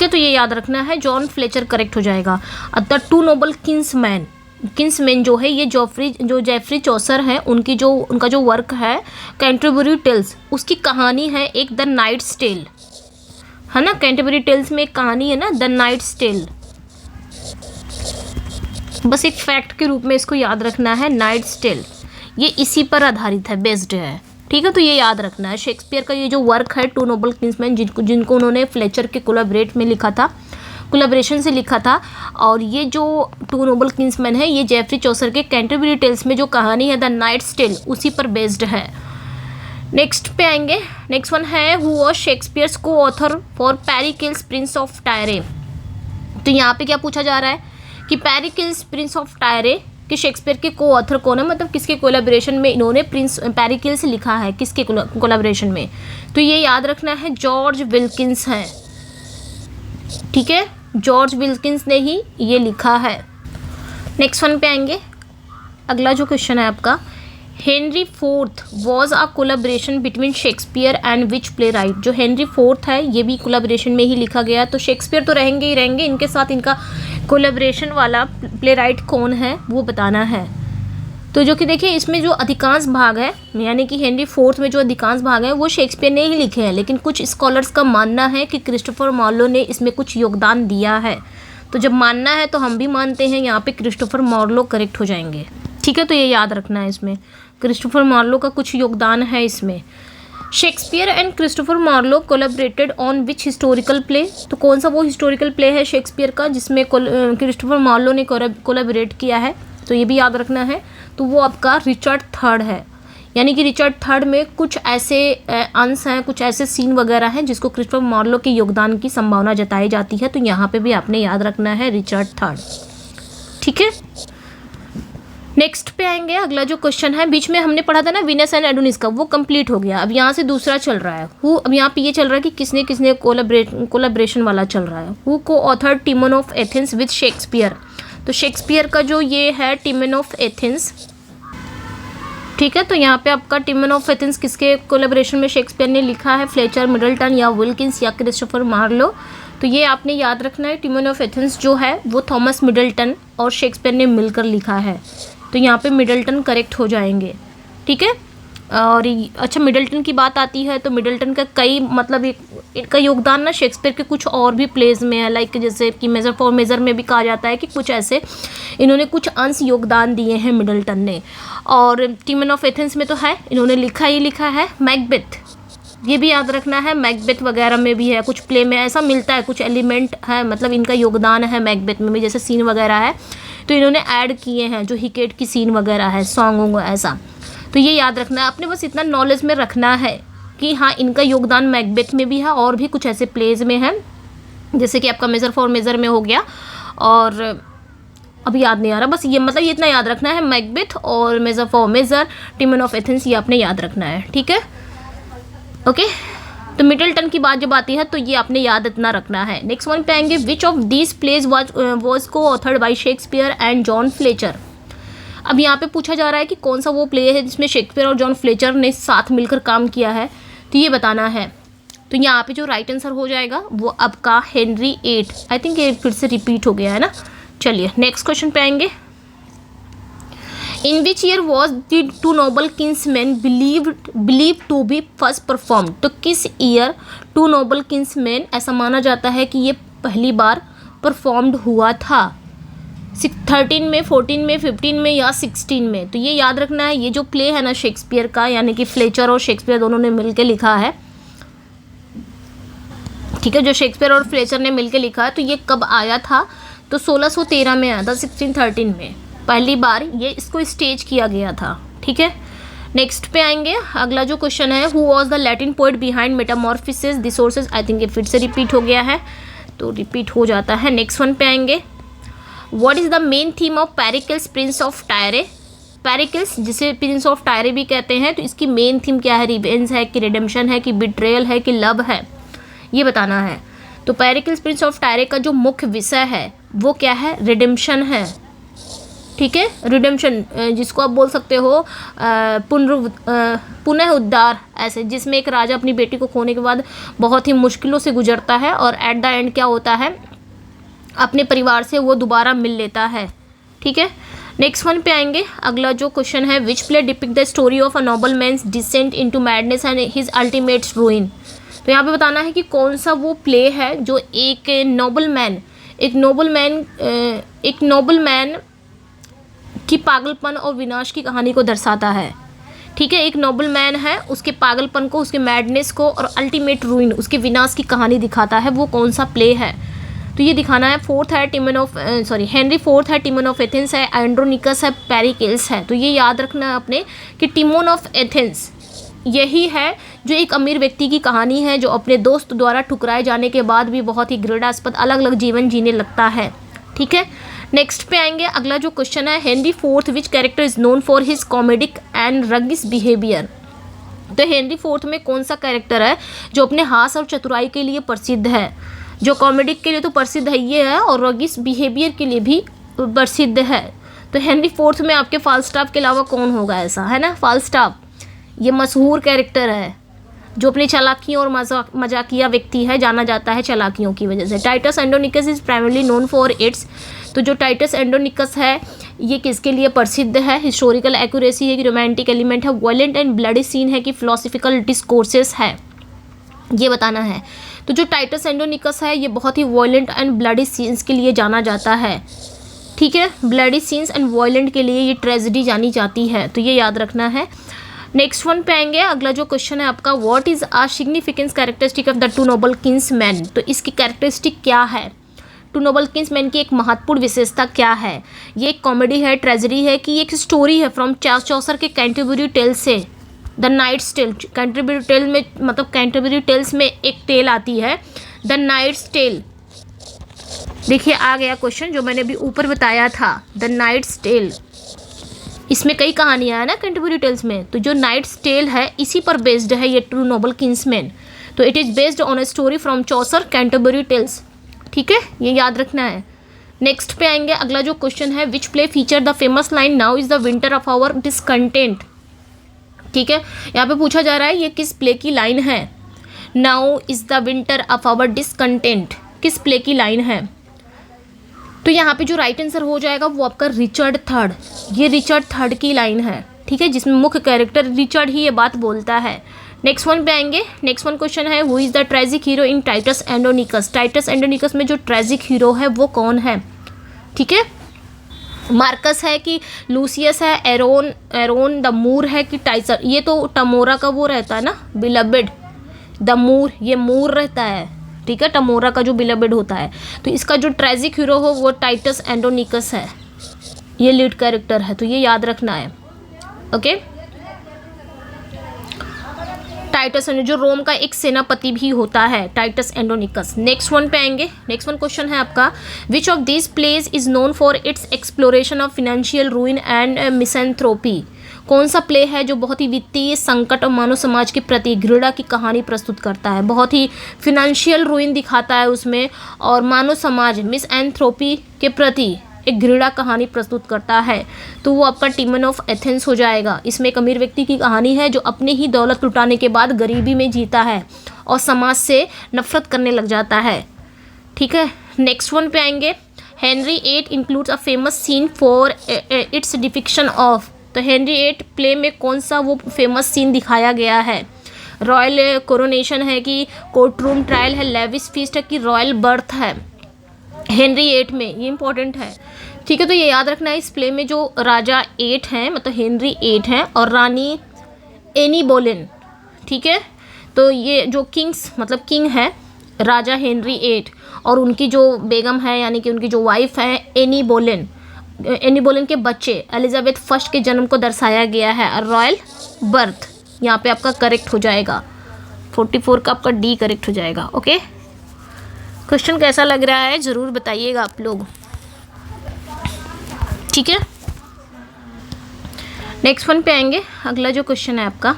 तो ये याद रखना है, जॉन फ्लेचर करेक्ट हो जाएगा। द टू नोबल किंग्समैन जो है ये जेफरी चौसर है, उनका जो वर्क है कैंटरबरी टेल्स, उसकी कहानी है एक द नाइट्स टेल, है ना। कैंटरबरी टेल्स में एक कहानी है ना, द नाइट्स टेल। बस एक फैक्ट के रूप में इसको याद रखना है, नाइट्स टेल ये इसी पर आधारित है, बेस्ड है। ठीक है, तो ये याद रखना है। शेक्सपियर का ये जो वर्क है टू नोबल किंग्समैन, जिनको उन्होंने फ्लेचर के कोलैबोरेट में लिखा था, कोलैबोरेशन से लिखा था, और ये जो टू नोबल किंग्समैन है ये जेफरी चौसर के कैंटरबरी टेल्स में जो कहानी है द नाइट्स टेल उसी पर बेस्ड है। नेक्स्ट पे आएंगे। नेक्स्ट वन है, हु वाज शेक्सपियर्स को ऑथर फॉर पेरिकिल्स प्रिंस ऑफ टायरे। तो यहाँ पे क्या पूछा जा रहा है कि पेरिकिल्स प्रिंस ऑफ टायरे कि शेक्सपियर के को ऑथर कौन है, मतलब किसके कोलैबोरेशन में इन्होंने प्रिंस पेरिकिल्स लिखा है, किसके कोलैबोरेशन में। तो ये याद रखना है, जॉर्ज विल्किंस है। ठीक है, जॉर्ज विल्किंस ने ही ये लिखा है। नेक्स्ट वन पे आएंगे। अगला जो क्वेश्चन है आपका, Henry IV was a collaboration between Shakespeare and which play right. जो हेनरी IV है ये भी कोलैबोरेशन में ही लिखा गया, तो शेक्सपियर तो रहेंगे ही रहेंगे, इनके साथ इनका कोलैबोरेशन वाला प्ले राइट कौन है वो बताना है। तो जो कि देखिए इसमें जो अधिकांश भाग है, यानी कि हेनरी फोर्थ में जो अधिकांश भाग है वो शेक्सपियर ने ही लिखे हैं, लेकिन कुछ स्कॉलर्स का मानना है कि क्रिस्टोफर मार्लो ने इसमें कुछ योगदान दिया है। तो जब मानना है तो हम भी मानते हैं, यहाँ पे क्रिस्टोफर मार्लो करेक्ट हो जाएंगे। ठीक है, तो ये याद रखना है, इसमें क्रिस्टोफर मार्लो का कुछ योगदान है इसमें। Shakespeare and Christopher Marlowe collaborated on which historical play, तो कौन सा वो हिस्टोरिकल प्ले है शेक्सपियर का जिसमें क्रिस्टोफर मार्लो ने कोलैबोरेट किया है, तो ये भी याद रखना है। तो वो आपका रिचर्ड थर्ड है, यानी कि रिचर्ड थर्ड में कुछ ऐसे अंश हैं, कुछ ऐसे सीन वगैरह हैं जिसको क्रिस्टोफर मार्लो के योगदान की संभावना जताई जाती है, तो यहाँ पे भी आपने याद रखना है रिचर्ड थर्ड। ठीक है, नेक्स्ट पे आएंगे। अगला जो क्वेश्चन है, बीच में हमने पढ़ा था ना वीनस एंड एडोनिस का, वो कंप्लीट हो गया। अब यहाँ से दूसरा चल रहा है हु, अब यहाँ पे ये चल रहा है कि किसने किसने कोलैबोरेशन वाला चल रहा है। Who co author Timon of Athens with Shakespeare, तो शेक्सपियर का जो ये है टिमन ऑफ एथेंस, ठीक है, तो यहाँ पे आपका टिमन ऑफ एथेंस किसके कोलैबोरेशन में शेक्सपियर ने लिखा है, फ्लेचर, मिडल्टन या विल्किंस या क्रिस्टोफर मार्लो। तो ये आपने याद रखना है, टिमन ऑफ एथेंस जो है वो थॉमस मिडल्टन और शेक्सपियर ने मिलकर लिखा है, तो यहाँ पे मिडल्टन करेक्ट हो जाएंगे। ठीक है, और अच्छा मिडल्टन की बात आती है तो मिडल्टन का कई मतलब इनका योगदान ना शेक्सपियर के कुछ और भी प्लेज में है, लाइक जैसे कि मेजर फॉर मेजर में भी कहा जाता है कि कुछ ऐसे इन्होंने कुछ अंश योगदान दिए हैं मिडल्टन ने। और टिमन ऑफ एथेंस में तो है, इन्होंने लिखा ही लिखा है। मैकबेथ, ये भी याद रखना है, मैकबेथ वगैरह में भी है, कुछ प्ले में ऐसा मिलता है, कुछ एलिमेंट है, मतलब इनका योगदान है मैकबेथ में भी, जैसे सीन वगैरह है तो इन्होंने ऐड किए हैं, जो हिकेट की सीन वगैरह है, सॉन्ग ऐसा। तो ये याद रखना है, आपने बस इतना नॉलेज में रखना है कि हाँ इनका योगदान मैकबेथ में भी है और भी कुछ ऐसे प्लेज में है, जैसे कि आपका मेजर फॉर मेजर में हो गया, और अभी याद नहीं आ रहा, बस ये मतलब ये इतना याद रखना है, मैकबेथ और Measure for Measure, Timon of Athens, ये आपने याद रखना है। ठीक है, ओके। तो मिडल्टन की बात जब आती है तो ये आपने याद इतना रखना है। नेक्स्ट वन पे आएंगे, which of these plays was co authored by Shakespeare and John Fletcher. अब यहाँ पे पूछा जा रहा है कि कौन सा वो प्ले है जिसमें शेक्सपियर और जॉन फ्लेचर ने साथ मिलकर काम किया है, तो ये बताना है। तो यहाँ पे जो राइट आंसर हो जाएगा वो आपका हेनरी 8, आई थिंक ये फिर से रिपीट हो गया है ना। चलिए नेक्स्ट क्वेश्चन पे आएंगे, in which year was the to Nobel Kinsmen believe to be first perform, तो किस ईयर टू नोबल किंग्समैन ऐसा माना जाता है कि ये पहली बार परफॉर्म्ड हुआ था, 13 में, 14 में, 15 में या 16 में। तो ये याद रखना है, ये जो प्ले है ना शेक्सपियर का, यानी कि फ्लेचर और शेक्सपियर दोनों ने मिलकर लिखा है, ठीक है, जो शेक्सपियर और फ्लेचर ने मिलकर लिखा है, तो ये कब आया था, तो 1613 में आया था, 1613 में पहली बार ये इसको स्टेज किया गया था। ठीक है, नेक्स्ट पे आएंगे। अगला जो क्वेश्चन है, who was the Latin poet behind Metamorphosis the sources, I think ये फिर से रिपीट हो गया है, तो रिपीट हो जाता है। नेक्स्ट वन पे आएंगे, what is the main theme of Pericles Prince of Tyre. Pericles जिसे प्रिंस ऑफ टायरे भी कहते हैं, तो इसकी मेन थीम क्या है, रिवेंज है कि रिडेम्पशन है कि बिट्रेयल है कि लव है, ये बताना है। तो पेरिकल्स प्रिंस ऑफ टायरे का जो मुख्य विषय है वो क्या है, रिडेम्पशन है। ठीक है, रिडेम्पशन जिसको आप बोल सकते हो पुनः उद्धार, ऐसे जिसमें एक राजा अपनी बेटी को खोने के बाद बहुत ही मुश्किलों से गुजरता है और एट द एंड क्या होता है, अपने परिवार से वो दोबारा मिल लेता है। ठीक है, नेक्स्ट वन पे आएंगे। अगला जो क्वेश्चन है, which play depict the story of a noble man's descent into madness and his ultimate ruin. तो यहाँ पे बताना है कि कौन सा वो प्ले है जो एक नोबल मैन की पागलपन और विनाश की कहानी को दर्शाता है। ठीक है, एक नोबल मैन है, उसके पागलपन को, उसके मैडनेस को और अल्टीमेट रूइन, उसके विनाश की कहानी दिखाता है, वो कौन सा प्ले है, तो ये दिखाना है। हेनरी फोर्थ है, टिमन ऑफ एथेंस है, एंड्रोनिकस है, पेरिकल्स है। तो ये याद रखना है आपने कि टिमन ऑफ एथेंस यही है जो एक अमीर व्यक्ति की कहानी है जो अपने दोस्त द्वारा ठुकराए जाने के बाद भी बहुत ही घृणास्पद अलग अलग जीवन जीने लगता है। ठीक है, नेक्स्ट पे आएंगे। अगला जो क्वेश्चन है, Henry Fourth which character is known for his comedic and roguish behaviour. तो हेनरी फोर्थ में कौन सा कैरेक्टर है जो अपने हास और चतुराई के लिए प्रसिद्ध है, जो कॉमेडिक के लिए तो प्रसिद्ध है ये है और रगिस बिहेवियर के लिए भी प्रसिद्ध है। तो हेनरी फोर्थ में आपके फाल्स्टाफ के अलावा कौन होगा ऐसा, है ना, फाल्स्टाफ ये मशहूर कैरेक्टर है जो अपनी चालाकियों और मजाकिया व्यक्ति है, जाना जाता है चालाकियों की वजह से। Titus Andronicus is primarily known for its, तो जो टाइटस एंडोनिकस है ये किसके लिए प्रसिद्ध है? हिस्टोरिकल एक्यूरेसी है कि रोमांटिक एलिमेंट है, वायलेंट एंड ब्लडी सीन है कि फिलोसफिकल डिस्कोर्सेस है, ये बताना है। तो जो टाइटस एंडोनिकस है ये बहुत ही वायलेंट एंड ब्लडी सीन्स के लिए जाना जाता है, ठीक है, ब्लडी सीन्स एंड वायलेंट के लिए ये ट्रेजेडी जानी जाती है, तो ये याद रखना है। नेक्स्ट वन पे आएंगे, अगला जो क्वेश्चन है आपका, what is a significance characteristic of the to Nobel kinsmen. तो इसकी कैरेक्टरिस्टिक क्या है? टू नोबल किंग्समैन की एक महत्वपूर्ण विशेषता क्या है? ये एक कॉमेडी है, ट्रेजेडी है कि एक स्टोरी है फ्रॉम चौसर के कैंटरबरी टेल से, the knight's tale. Canterbury tale में मतलब कैंटरबरी टेल्स में एक टेल आती है, द नाइट्स टेल। देखिए आ गया क्वेश्चन जो मैंने अभी ऊपर बताया था, द नाइट्स टेल। इसमें कई कहानियाँ हैं ना कैंटरबरी टेल्स में, तो जो नाइट्स टेल है इसी पर बेस्ड है ये टू नोबल किंग्समैन। तो it is based on a story from Chaucer Canterbury tales, ठीक है, ये याद रखना है। नेक्स्ट पे आएंगे, अगला जो क्वेश्चन है, which play feature the famous line now is the winter of our discontent. ठीक है, यहाँ पे पूछा जा रहा है ये किस प्ले की लाइन है? Now is the winter of our discontent किस प्ले की लाइन है? तो यहाँ पे जो राइट आंसर हो जाएगा वो आपका रिचर्ड थर्ड। ये रिचर्ड थर्ड की लाइन है, ठीक है, जिसमें मुख्य कैरेक्टर रिचर्ड ही ये बात बोलता है। नेक्स्ट वन पे आएंगे, नेक्स्ट वन क्वेश्चन है, who is the tragic hero in Titus Andronicus. Titus Andronicus में जो ट्रेजिक हीरो है वो कौन है? ठीक है, मार्कस है कि लूसियस है, एरोन द मूर है कि टाइसर। ये तो टमोरा का वो रहता है ना, बिलबेड, द मूर, ये मूर रहता है, ठीक है, टमोरा का जो बिलबेड होता है। तो इसका जो ट्रेजिक हीरो हो वो टाइटस एंडोनिकस है, ये लीड कैरेक्टर है, तो ये याद रखना है। ओके, टाइटस जो रोम का एक सेनापति भी होता है, टाइटस एंडोनिकस। नेक्स्ट वन पे आएंगे, नेक्स्ट वन क्वेश्चन है आपका, which of this plays is known for its exploration of financial ruin and misanthropy. कौन सा प्ले है जो बहुत ही वित्तीय संकट और मानव समाज के प्रति घृणा की कहानी प्रस्तुत करता है? बहुत ही फिनेंशियल रूइन दिखाता है उसमें और मानव समाज मिसएंथ्रोपी के प्रति एक घृणा कहानी प्रस्तुत करता है, तो वो आपका टिमन ऑफ एथेंस हो जाएगा। इसमें एक अमीर व्यक्ति की कहानी है जो अपनी ही दौलत लुटाने के बाद गरीबी में जीता है और समाज से नफरत करने लग जाता है, ठीक है। नेक्स्ट वन पे आएंगे, Henry eight includes a famous scene for its depiction of. तो हेनरी एट प्ले में कौन सा वो फेमस सीन दिखाया गया है? रॉयल कोरोनेशन है कि कोर्ट रूम ट्रायल है, लेविस फीस्ट है कि रॉयल बर्थ है हेनरी एट में, ये इंपॉर्टेंट है, ठीक है। तो ये याद रखना है, इस प्ले में जो राजा एट हैं मतलब हेनरी एट हैं और रानी एनी बोलेन, ठीक है। तो ये जो किंग्स मतलब किंग है राजा हेनरी एट और उनकी जो बेगम है यानी कि उनकी जो वाइफ है एनी बोलेन, एनी बोलेन के बच्चे एलिजाबेथ फर्स्ट के जन्म को दर्शाया गया है और रॉयल बर्थ यहाँ पे आपका करेक्ट हो जाएगा, 44 का आपका डी करेक्ट हो जाएगा। ओके, क्वेश्चन कैसा लग रहा है ज़रूर बताइएगा आप लोग, ठीक है। नेक्स्ट वन पे आएंगे, अगला जो क्वेश्चन है आपका,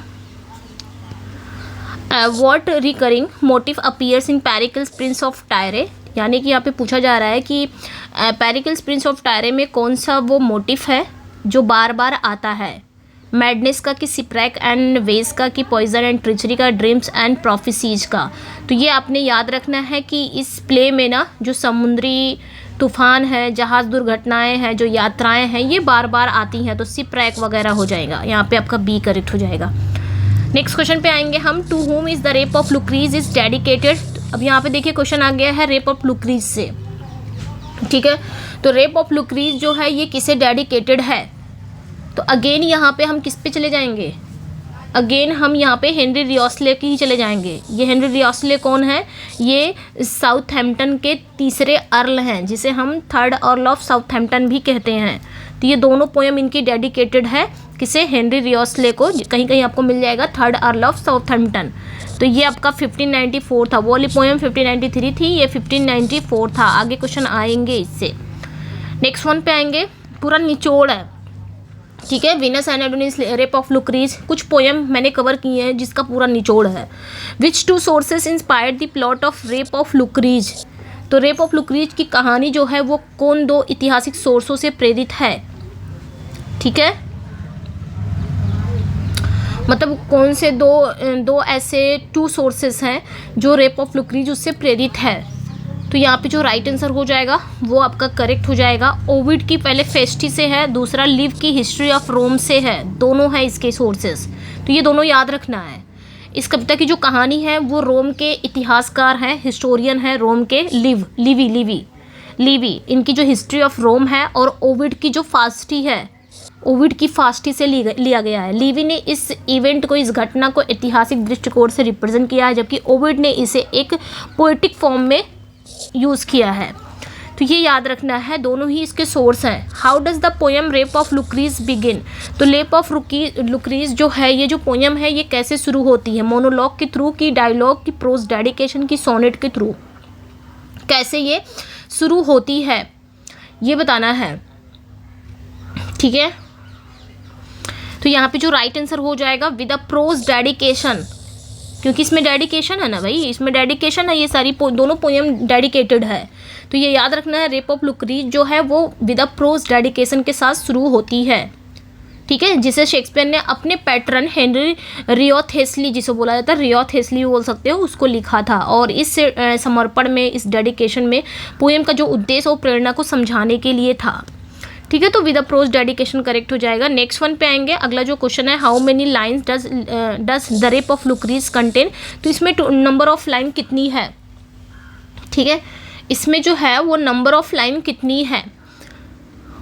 what recurring motive appears in Pericles Prince of Tyre. यानी कि यहाँ पे पूछा जा रहा है कि पेरिकल्स प्रिंस ऑफ टायरे में कौन सा वो मोटिव है जो बार बार आता है? मैडनेस का कि सिप्रैक एंड वेज का कि पॉइजन एंड ट्रिचरी का, ड्रीम्स एंड प्रोफेसीज का। तो ये आपने याद रखना है कि इस प्ले में ना जो समुद्री तूफान है, जहाज़ दुर्घटनाएं हैं, जो यात्राएं हैं, ये बार बार आती हैं, तो सिप्रैक वगैरह हो जाएगा, यहाँ पे आपका बी करेक्ट हो जाएगा। नेक्स्ट क्वेश्चन पे आएंगे हम, to whom is the Rape of Lucrece is dedicated. अब यहाँ पे देखिए क्वेश्चन आ गया है रेप ऑफ लुक्रीज से, ठीक है। तो रेप ऑफ लुक्रीज जो है ये किसे डेडिकेटेड है? तो अगेन यहाँ पे हम किस पे चले जाएंगे? अगेन हम यहाँ पे हेनरी रियोस्ले की ही चले जाएंगे। ये हेनरी रियोस्ले कौन है? ये साउथहैम्पटन के तीसरे अर्ल हैं, जिसे हम थर्ड अर्ल ऑफ साउथहैम्पटन भी कहते हैं। तो ये दोनों पोएम इनकी डेडिकेटेड है किसे? हेनरी रियोस्ले को। कहीं कहीं आपको मिल जाएगा थर्ड अर्ल ऑफ साउथहैम्पटन। तो ये आपका 1594 था, वो वाली पोएम 1593 थी, ये 1594 था। आगे क्वेश्चन आएंगे इससे। नेक्स्ट वन पे आएंगे, पूरा निचोड़ है, ठीक है। Venus and Adonis, Rape of Lucrece, कुछ पोएम मैंने कवर किए हैं जिसका पूरा निचोड़ है। Which two sources inspired the plot of Rape of Lucrece. तो रेप ऑफ लुक्रीज की कहानी जो है वो कौन दो ऐतिहासिक सोर्सों से प्रेरित है? ठीक है, मतलब कौन से दो ऐसे टू सोर्सेस हैं जो रेप ऑफ लुक्रीज उससे प्रेरित है? तो यहाँ पे जो राइट आंसर हो जाएगा वो आपका करेक्ट हो जाएगा। ओविड की पहले फेस्टी से है, दूसरा लिव की हिस्ट्री ऑफ रोम से है, दोनों है इसके सोर्सेस, तो ये दोनों याद रखना है। इस कविता की जो कहानी है वो रोम के इतिहासकार हैं, हिस्टोरियन है रोम के लिवी, इनकी जो हिस्ट्री ऑफ रोम है, और ओविड की जो फास्टी है, ओविड की फास्टी से लिया गया है। लिवी ने इस इवेंट को, इस घटना को ऐतिहासिक दृष्टिकोण से रिप्रेजेंट किया है, जबकि ओविड ने इसे एक पोएटिक फॉर्म में यूज़ किया है। तो ये याद रखना है, दोनों ही इसके सोर्स हैं। How does the poem Rape of Lucrece begin? तो रेप ऑफ लुक्रीज जो है, ये जो पोएम है ये कैसे शुरू होती है? मोनोलॉग के थ्रू, की डायलॉग, की प्रोज डेडिकेशन, की सोनेट के थ्रू, कैसे ये शुरू होती है ये बताना है, ठीक है। तो यहाँ पे जो राइट आंसर हो जाएगा विद अ प्रोज डेडिकेशन, क्योंकि इसमें डेडिकेशन है ना भाई, इसमें डेडिकेशन है, ये सारी दोनों पोएम डेडिकेटेड है। तो ये याद रखना है, रेप ऑफ लुक्रीज जो है वो विद अ प्रोज डेडिकेशन के साथ शुरू होती है, ठीक है, जिसे शेक्सपियर ने अपने पैटर्न हेनरी रियोथ हेस्ली, जिसे बोला जाता है रियोथ हेस्ली बोल सकते हो, उसको लिखा था। और इस समर्पण में, इस डेडिकेशन में पोएम का जो उद्देश्य और प्रेरणा को समझाने के लिए था, ठीक है। तो with a prose dedication correct हो जाएगा। नेक्स्ट वन पे आएंगे। अगला जो क्वेश्चन है, how many lines does the Rape of Lucrece contain? तो इसमें नंबर ऑफ लाइन कितनी है, ठीक है, इसमें जो है वो नंबर ऑफ लाइन कितनी है,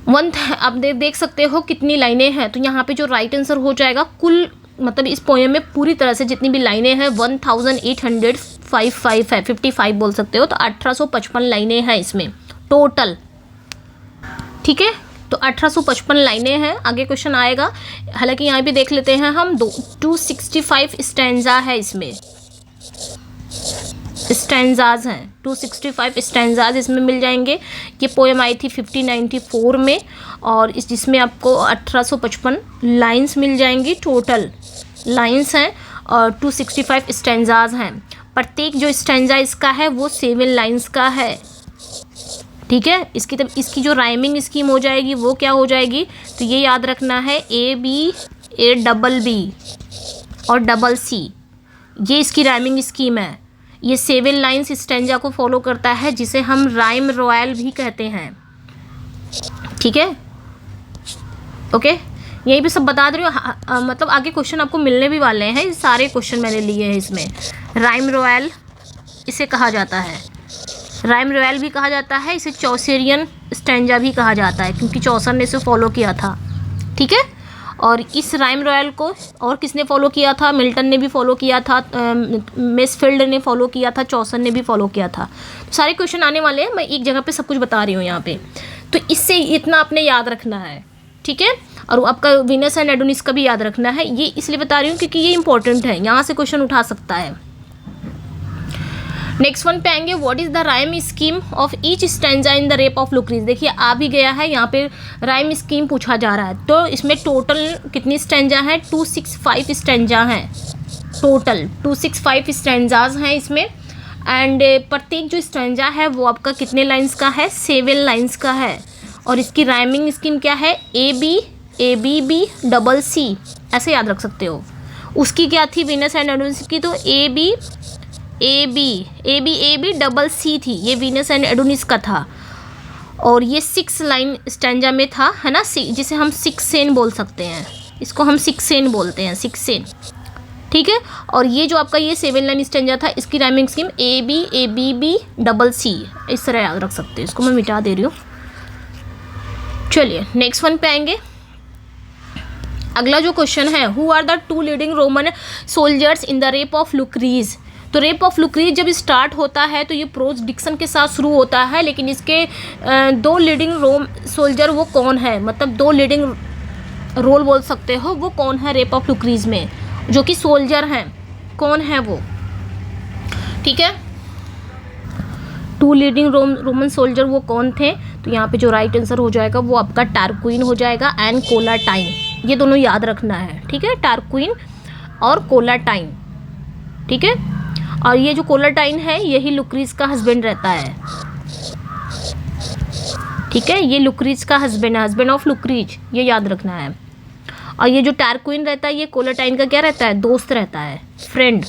आप देख सकते हो कितनी लाइनें हैं। तो यहाँ पे जो राइट आंसर हो जाएगा, कुल मतलब इस पोएम में पूरी तरह से जितनी भी लाइनें हैं 1855 बोल सकते हो, तो 1855 लाइनें हैं इसमें टोटल, ठीक है। तो 1855 लाइनें हैं। आगे क्वेश्चन आएगा, हालांकि यहाँ पे देख लेते हैं हम, 265 स्टैंजा है इसमें, स्टैंजाज हैं, 265 स्टैंजाज इसमें मिल जाएंगे। ये पोएम आई थी 1594 में, और जिसमें आपको 1855 लाइंस मिल जाएंगी, टोटल लाइंस हैं, और 265 स्टैंजाज हैं। प्रत्येक जो स्टैंजा इसका है वो 7 लाइंस का है, ठीक है। इसकी जो राइमिंग स्कीम हो जाएगी वो क्या हो जाएगी? तो ये याद रखना है, AB, ABB और CC, ये इसकी राइमिंग स्कीम है। ये 7 लाइन्स स्टैंजा को फॉलो करता है, जिसे हम राइम रॉयल भी कहते हैं, ठीक है, ओके। यही भी सब बता दे रही हूँ, मतलब आगे क्वेश्चन आपको मिलने भी वाले हैं, सारे क्वेश्चन मैंने लिए हैं इसमें। राइम रॉयल इसे कहा जाता है, राइम रॉयल भी कहा जाता है, इसे चौसेरियन स्टैंजा भी कहा जाता है, क्योंकि चौसर ने इसे फॉलो किया था, ठीक है। और इस राइम रॉयल को और किसने फॉलो किया था? मिल्टन ने भी फॉलो किया था, मेसफील्ड ने फॉलो किया था, चौसर ने भी फॉलो किया था। तो सारे क्वेश्चन आने वाले हैं, मैं एक जगह पे सब कुछ बता रही हूँ यहाँ पे। तो इससे इतना आपने याद रखना है, ठीक है। और आपका वीनस एंड एडोनिस का भी याद रखना है, ये इसलिए बता रही हूँ क्योंकि ये इंपॉर्टेंट है, यहाँ से क्वेश्चन उठा सकता है। नेक्स्ट वन पे आएंगे, what is the rhyme scheme of each stanza in the Rape of Lucrece? देखिए आ भी गया है, यहाँ पे राइम स्कीम पूछा जा रहा है। तो इसमें टोटल कितनी स्टैंजा है? 265 स्टैंजा हैं, टोटल 265 स्टैंजाज हैं इसमें। एंड प्रत्येक जो स्टैंजा है वो आपका कितने लाइंस का है? 7 लाइंस का है। और इसकी राइमिंग स्कीम क्या है? AB, ABB, CC, ऐसे याद रख सकते हो। उसकी क्या थी वीनस एंड एडोनिस की? तो AB, CC थी, ये वीनस एंड एडोनिस का था। और ये 6 लाइन स्टैंजा में था, है ना, जिसे हम 6 सेन बोल सकते हैं, इसको हम 6 सेन बोलते हैं, 6 सेन, ठीक है। और ये जो आपका ये 7 लाइन स्टैंजा था, इसकी rhyming scheme AB, ABB, CC, इस तरह याद रख सकते हैं। इसको मैं मिटा दे रही हूँ। चलिए नेक्स्ट वन पे आएंगे। अगला जो क्वेश्चन है, who are the 2 leading Roman soldiers in the Rape of Lucrece? तो रेप ऑफ लुक्रीज जब स्टार्ट होता है तो ये प्रोज डिक्शन के साथ शुरू होता है, लेकिन इसके 2 लीडिंग रोम सोल्जर वो कौन है, मतलब 2 लीडिंग रोल बोल सकते हो, वो कौन है रेप ऑफ लुक्रीज में, जो कि सोल्जर हैं, कौन है वो, ठीक है। 2 लीडिंग रोमन सोल्जर वो कौन थे? तो यहाँ पे जो राइट आंसर हो जाएगा वो आपका टारक्विन हो जाएगा एंड कोलाटाइन, ये दोनों याद रखना है, ठीक है, टारक्विन और कोलाटाइन, ठीक है। और ये जो कोलाटाइन है यही लुक्रीज का हस्बैंड रहता है, ठीक है, ये लुक्रीज का हस्बैंड है, हस्बैंड ऑफ लुक्रीज, ये याद रखना है। और ये जो टारक्विन रहता है ये कोलाटाइन का क्या रहता है? दोस्त रहता है, फ्रेंड,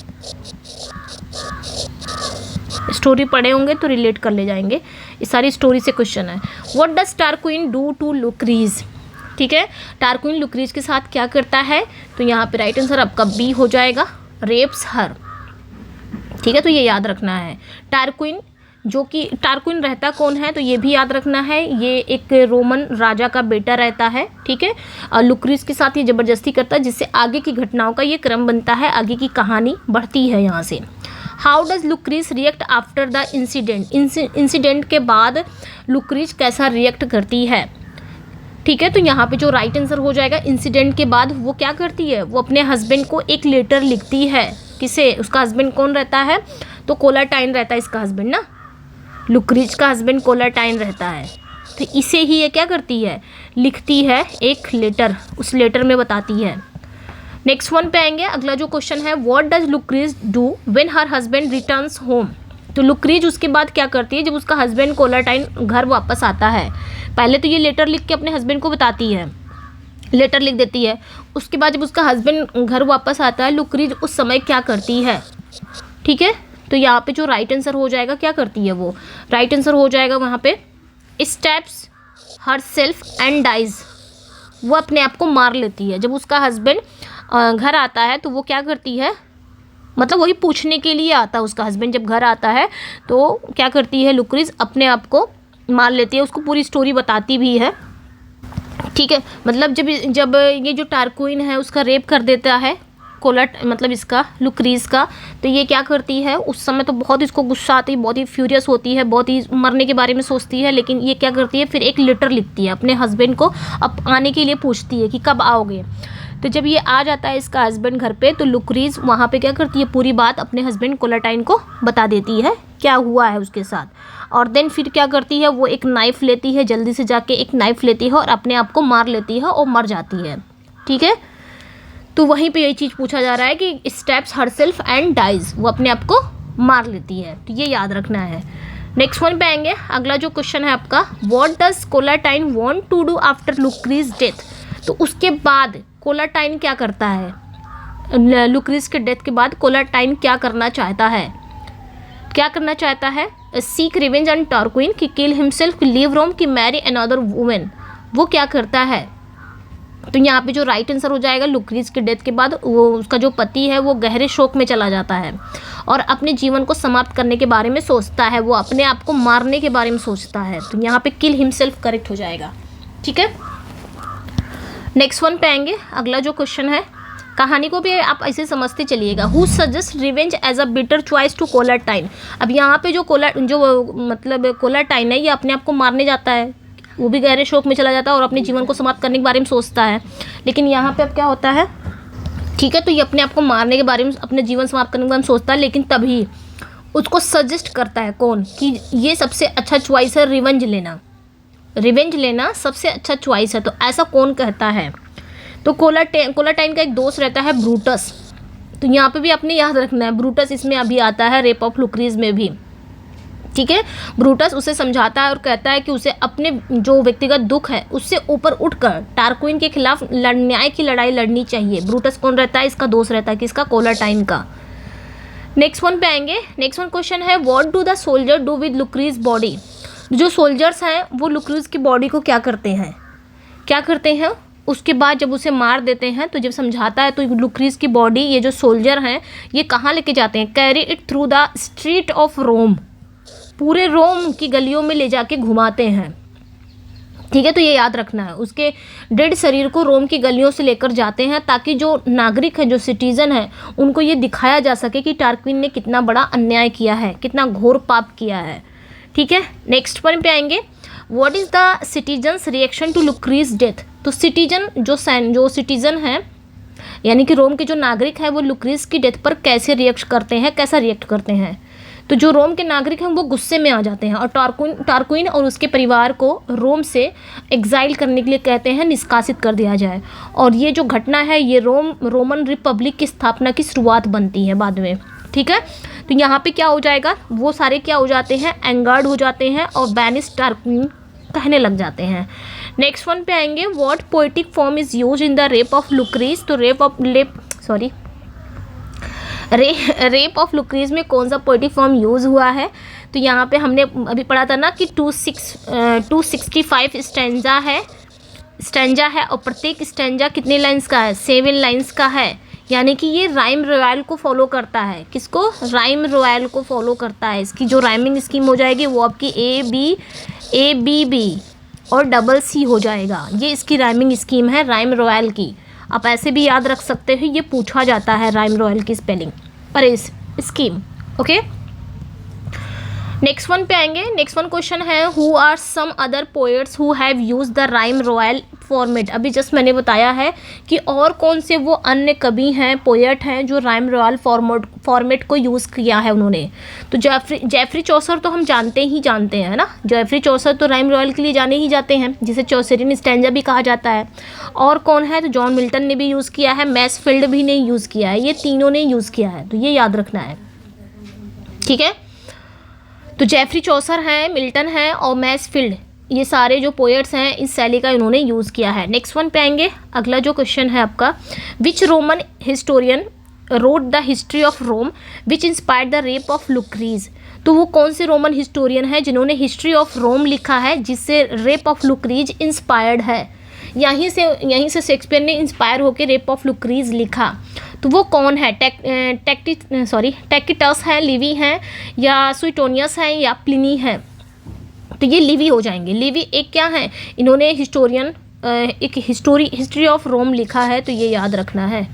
स्टोरी पढ़े होंगे तो रिलेट कर ले जाएंगे, ये सारी स्टोरी से क्वेश्चन है। What does Tarquin do to लुक्रीज, ठीक है, टारक्विन लुक्रीज के साथ क्या करता है, तो यहाँ पे राइट आंसर आपका बी हो जाएगा, रेप्स हर, ठीक है, तो ये याद रखना है। टारक्विन, जो कि टारक्विन रहता कौन है, तो ये भी याद रखना है, ये एक रोमन राजा का बेटा रहता है, ठीक है, और लुक्रीज के साथ ये ज़बरदस्ती करता है, जिससे आगे की घटनाओं का ये क्रम बनता है, आगे की कहानी बढ़ती है यहाँ से। How does Lucrece react after the incident, incident के बाद लुक्रीज कैसा रिएक्ट करती है, ठीक है, तो यहाँ पे जो राइट आंसर हो जाएगा, इंसिडेंट के बाद वो क्या करती है, वो अपने हस्बैंड को एक लेटर लिखती है, किसे, उसका हस्बैंड कौन रहता है, तो कोलाटाइन रहता है इसका हस्बैंड ना, लुक्रीज का हस्बैंड कोलाटाइन रहता है, तो इसे ही ये क्या करती है, लिखती है एक लेटर, उस लेटर में बताती है। नेक्स्ट वन पे आएंगे, अगला जो क्वेश्चन है, what does Lucrece do when her husband returns home, तो लुक्रीज उसके बाद क्या करती है, जब उसका हस्बैंड कोलाटाइन घर वापस आता है, पहले तो ये लेटर लिख के अपने हस्बैंड को बताती है, लेटर लिख देती है, उसके बाद जब उसका हस्बैंड घर वापस आता है, लुक्रीज उस समय क्या करती है, ठीक है, तो यहाँ पे जो राइट आंसर हो जाएगा, क्या करती है वो, राइट आंसर हो जाएगा वहाँ पे stabs herself and dies, वो अपने आप को मार लेती है। जब उसका हस्बैंड घर आता है तो वो क्या करती है, मतलब वही पूछने के लिए आता है, उसका हस्बैंड जब घर आता है तो क्या करती है लुक्रीज, अपने आप को मार लेती है, उसको पूरी स्टोरी बताती भी है, ठीक है, मतलब जब ये जो टारक्विन है उसका रेप कर देता है मतलब इसका लुक्रीज का, तो ये क्या करती है, उस समय तो बहुत इसको गुस्सा आती है, बहुत ही फ्यूरियस होती है, बहुत ही मरने के बारे में सोचती है, लेकिन ये क्या करती है, फिर एक लेटर लिखती है अपने हस्बैंड को, अब आने के लिए पूछती है कि कब आओगे, तो जब ये आ जाता है इसका हस्बैंड घर पे, तो लुक्रीज वहाँ पे क्या करती है, पूरी बात अपने हस्बैंड कोलाटाइन को बता देती है क्या हुआ है उसके साथ, और देन फिर क्या करती है, वो एक नाइफ़ लेती है, जल्दी से जाके एक नाइफ़ लेती है और अपने आप को मार लेती है और मर जाती है, ठीक है, तो वहीं पे यही चीज़ पूछा जा रहा है कि stabs herself and dies, वो अपने आप को मार लेती है, तो ये याद रखना है। नेक्स्ट वन पे आएंगे, अगला जो क्वेश्चन है आपका, what does Collatine want to do after Lucrece death, तो उसके बाद कोलाटाइन क्या करता है, लुक्रीज के डेथ के बाद कोलाटाइन क्या करना चाहता है, क्या करना चाहता है, सीक रिवेंज ऑन टारक्विन, कि किल हिमसेल्फ, लीव रोम, कि मैरी अनदर वुमेन, वो क्या करता है, तो यहाँ पे जो राइट आंसर हो जाएगा, लुक्रीज के डेथ के बाद वो उसका जो पति है वो गहरे शोक में चला जाता है और अपने जीवन को समाप्त करने के बारे में सोचता है, वो अपने आप को मारने के बारे में सोचता है, तो यहाँ पे किल हिमसेल्फ करेक्ट हो जाएगा, ठीक है। नेक्स्ट वन पे आएंगे, अगला जो क्वेश्चन है, कहानी को भी आप ऐसे समझते चलिएगा, who suggest revenge as a better choice to Collatine, अब यहाँ पे जो मतलब कोलाटाइन है ये अपने आप को मारने जाता है, वो भी गहरे शोक में चला जाता है और अपने जीवन को समाप्त करने के बारे में सोचता है, लेकिन यहाँ पे अब क्या होता है, ठीक है, तो ये अपने आप को मारने के बारे में, अपने जीवन समाप्त करने के बारे में सोचता है, लेकिन तभी उसको सजेस्ट करता है कौन, कि ये सबसे अच्छा चॉइस है रिवेंज लेना सबसे अच्छा चॉइस है, तो ऐसा कौन कहता है, तो कोलाटाइन का एक दोस्त रहता है ब्रूटस, तो यहाँ पे भी आपने याद रखना है, ब्रूटस इसमें अभी आता है रेप ऑफ लुक्रीज में भी, ठीक है, ब्रूटस उसे समझाता है और कहता है कि उसे अपने जो व्यक्तिगत दुख है उससे ऊपर उठकर टारक्विन के खिलाफ न्याय की लड़ाई लड़नी चाहिए। ब्रूटस कौन रहता है, इसका दोस्त रहता है, किसका, कोलाटाइन का। नेक्स्ट वन पे आएंगे, नेक्स्ट वन क्वेश्चन है, what do the soldier do with Lucrece body, जो सोल्जर्स हैं वो लुक्रीज की बॉडी को क्या करते हैं, उसके बाद जब उसे मार देते हैं, तो जब समझाता है तो लुक्रीज की बॉडी, ये जो सोल्जर हैं ये कहाँ लेके जाते हैं, carry it through the street of Rome, पूरे रोम की गलियों में ले जाके घुमाते हैं, ठीक है, तो ये याद रखना है, उसके डेड शरीर को रोम की गलियों से लेकर जाते हैं ताकि जो नागरिक है, जो सिटीजन है, उनको ये दिखाया जा सके कि टारक्विन ने कितना बड़ा अन्याय किया है, कितना घोर पाप किया है, ठीक है। नेक्स्ट पॉइंट पे आएंगे, what is the citizens reaction to Lucrece death, तो जो सिटीजन है यानी कि रोम के जो नागरिक हैं वो लुक्रीज की डेथ पर कैसा रिएक्ट करते हैं, तो जो रोम के नागरिक हैं वो गुस्से में आ जाते हैं और टारक्विन और उसके परिवार को रोम से एग्जाइल करने के लिए कहते हैं, निष्कासित कर दिया जाए, और ये जो घटना है ये रोमन रिपब्लिक की स्थापना की शुरुआत बनती है बाद में, ठीक है। तो यहाँ पे क्या हो जाएगा, वो सारे क्या हो जाते हैं, एंगर्ड हो जाते हैं और बैनिश टारक्विन कहने लग जाते हैं। नेक्स्ट वन पे आएंगे, what poetic form is use in the Rape of Lucrece, तो रेप ऑफ लुक्रीज में कौन सा पोएटिक फॉर्म यूज़ हुआ है? तो यहाँ पे हमने अभी पढ़ा था ना कि 265 स्टैंजा है और प्रत्येक स्टैंजा कितने लाइंस का है? 7 लाइंस का है, यानी कि ये राइम रॉयल को फॉलो करता है। किसको? राइम रॉयल को फॉलो करता है। इसकी जो राइमिंग स्कीम हो जाएगी वो आपकी ABB और डबल C हो जाएगा। ये इसकी राइमिंग स्कीम है राइम रॉयल की। आप ऐसे भी याद रख सकते हो, ये पूछा जाता है राइम रॉयल की स्पेलिंग और इस स्कीम। ओके, नेक्स्ट वन पे आएंगे। नेक्स्ट वन क्वेश्चन है who are some other poets who have use the rhyme royal format. अभी जस्ट मैंने बताया है कि और कौन से वो अन्य कवि हैं, पोएट हैं जो राइम रॉयल फॉर्मेट को यूज़ किया है उन्होंने। तो जेफरी चौसर तो हम जानते हैं ना, जेफरी चौसर तो राइम रॉयल के लिए जाने ही जाते हैं, जिसे चौसरियन स्टैंजा भी कहा जाता है। और कौन है? तो जॉन मिल्टन ने भी यूज़ किया है, मैसफील्ड भी ने यूज़ किया है, ये तीनों ने यूज़ किया है, तो ये याद रखना है। ठीक है, तो जेफरी चौसर हैं, मिल्टन हैं और मैसफील्ड, ये सारे जो पोएट्स हैं इस शैली का इन्होंने यूज़ किया है। नेक्स्ट वन पे आएंगे। अगला जो क्वेश्चन है आपका, which Roman historian wrote the history of Rome which inspired the Rape of Lucrece. तो वो कौन से रोमन हिस्टोरियन है जिन्होंने हिस्ट्री ऑफ रोम लिखा है जिससे रेप ऑफ लुक्रीज इंस्पायर्ड है? यहीं से शेक्सपियर ने इंस्पायर होकर रेप ऑफ लुक्रीज लिखा। तो वो कौन है? टैकिटस है, लिवी हैं, या सुइटोनियस हैं, या प्लिनी है? तो ये लिवी हो जाएंगे। लिवी एक क्या है? इन्होंने एक हिस्ट्री ऑफ रोम लिखा है, तो ये याद रखना है।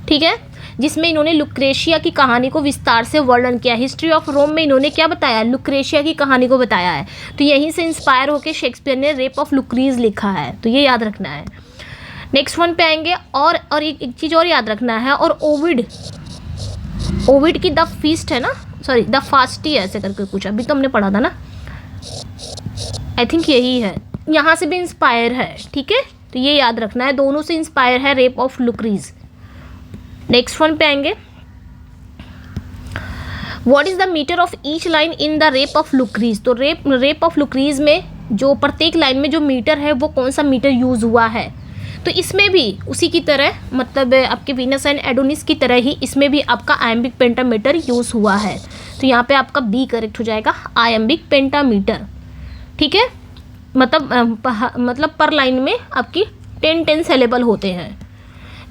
ठीक है, जिसमें इन्होंने लुक्रेशिया की कहानी को विस्तार से वर्णन किया। हिस्ट्री ऑफ रोम में इन्होंने क्या बताया? लुक्रेशिया की कहानी को बताया है। तो यहीं से इंस्पायर होकर शेक्सपियर ने रेप ऑफ लुक्रीज लिखा है, तो ये याद रखना है। नेक्स्ट वन पे आएंगे। और एक चीज़ और याद रखना है, और ओविड की द फीस्ट है ना, सॉरी द फास्टी ऐसे करके कुछ अभी तो हमने पढ़ा था ना, आई थिंक यही है, यहाँ से भी इंस्पायर है। ठीक है, तो ये याद रखना है, दोनों से इंस्पायर है Rape of Lucrece. Next one पे आएंगे। What is the meter of each line in the Rape of Lucrece. तो रेप ऑफ लुक्रीज में जो प्रत्येक लाइन में जो मीटर है वो कौन सा मीटर यूज हुआ है? तो इसमें भी उसी की तरह, मतलब आपके वीनस एंड एडोनिस की तरह ही इसमें भी आपका आयम्बिक पेंटामीटर यूज़ हुआ है। तो यहाँ पे आपका बी करेक्ट हो जाएगा, आयम्बिक पेंटामीटर। ठीक है, मतलब पर लाइन में आपकी 10 सिलेबल होते हैं।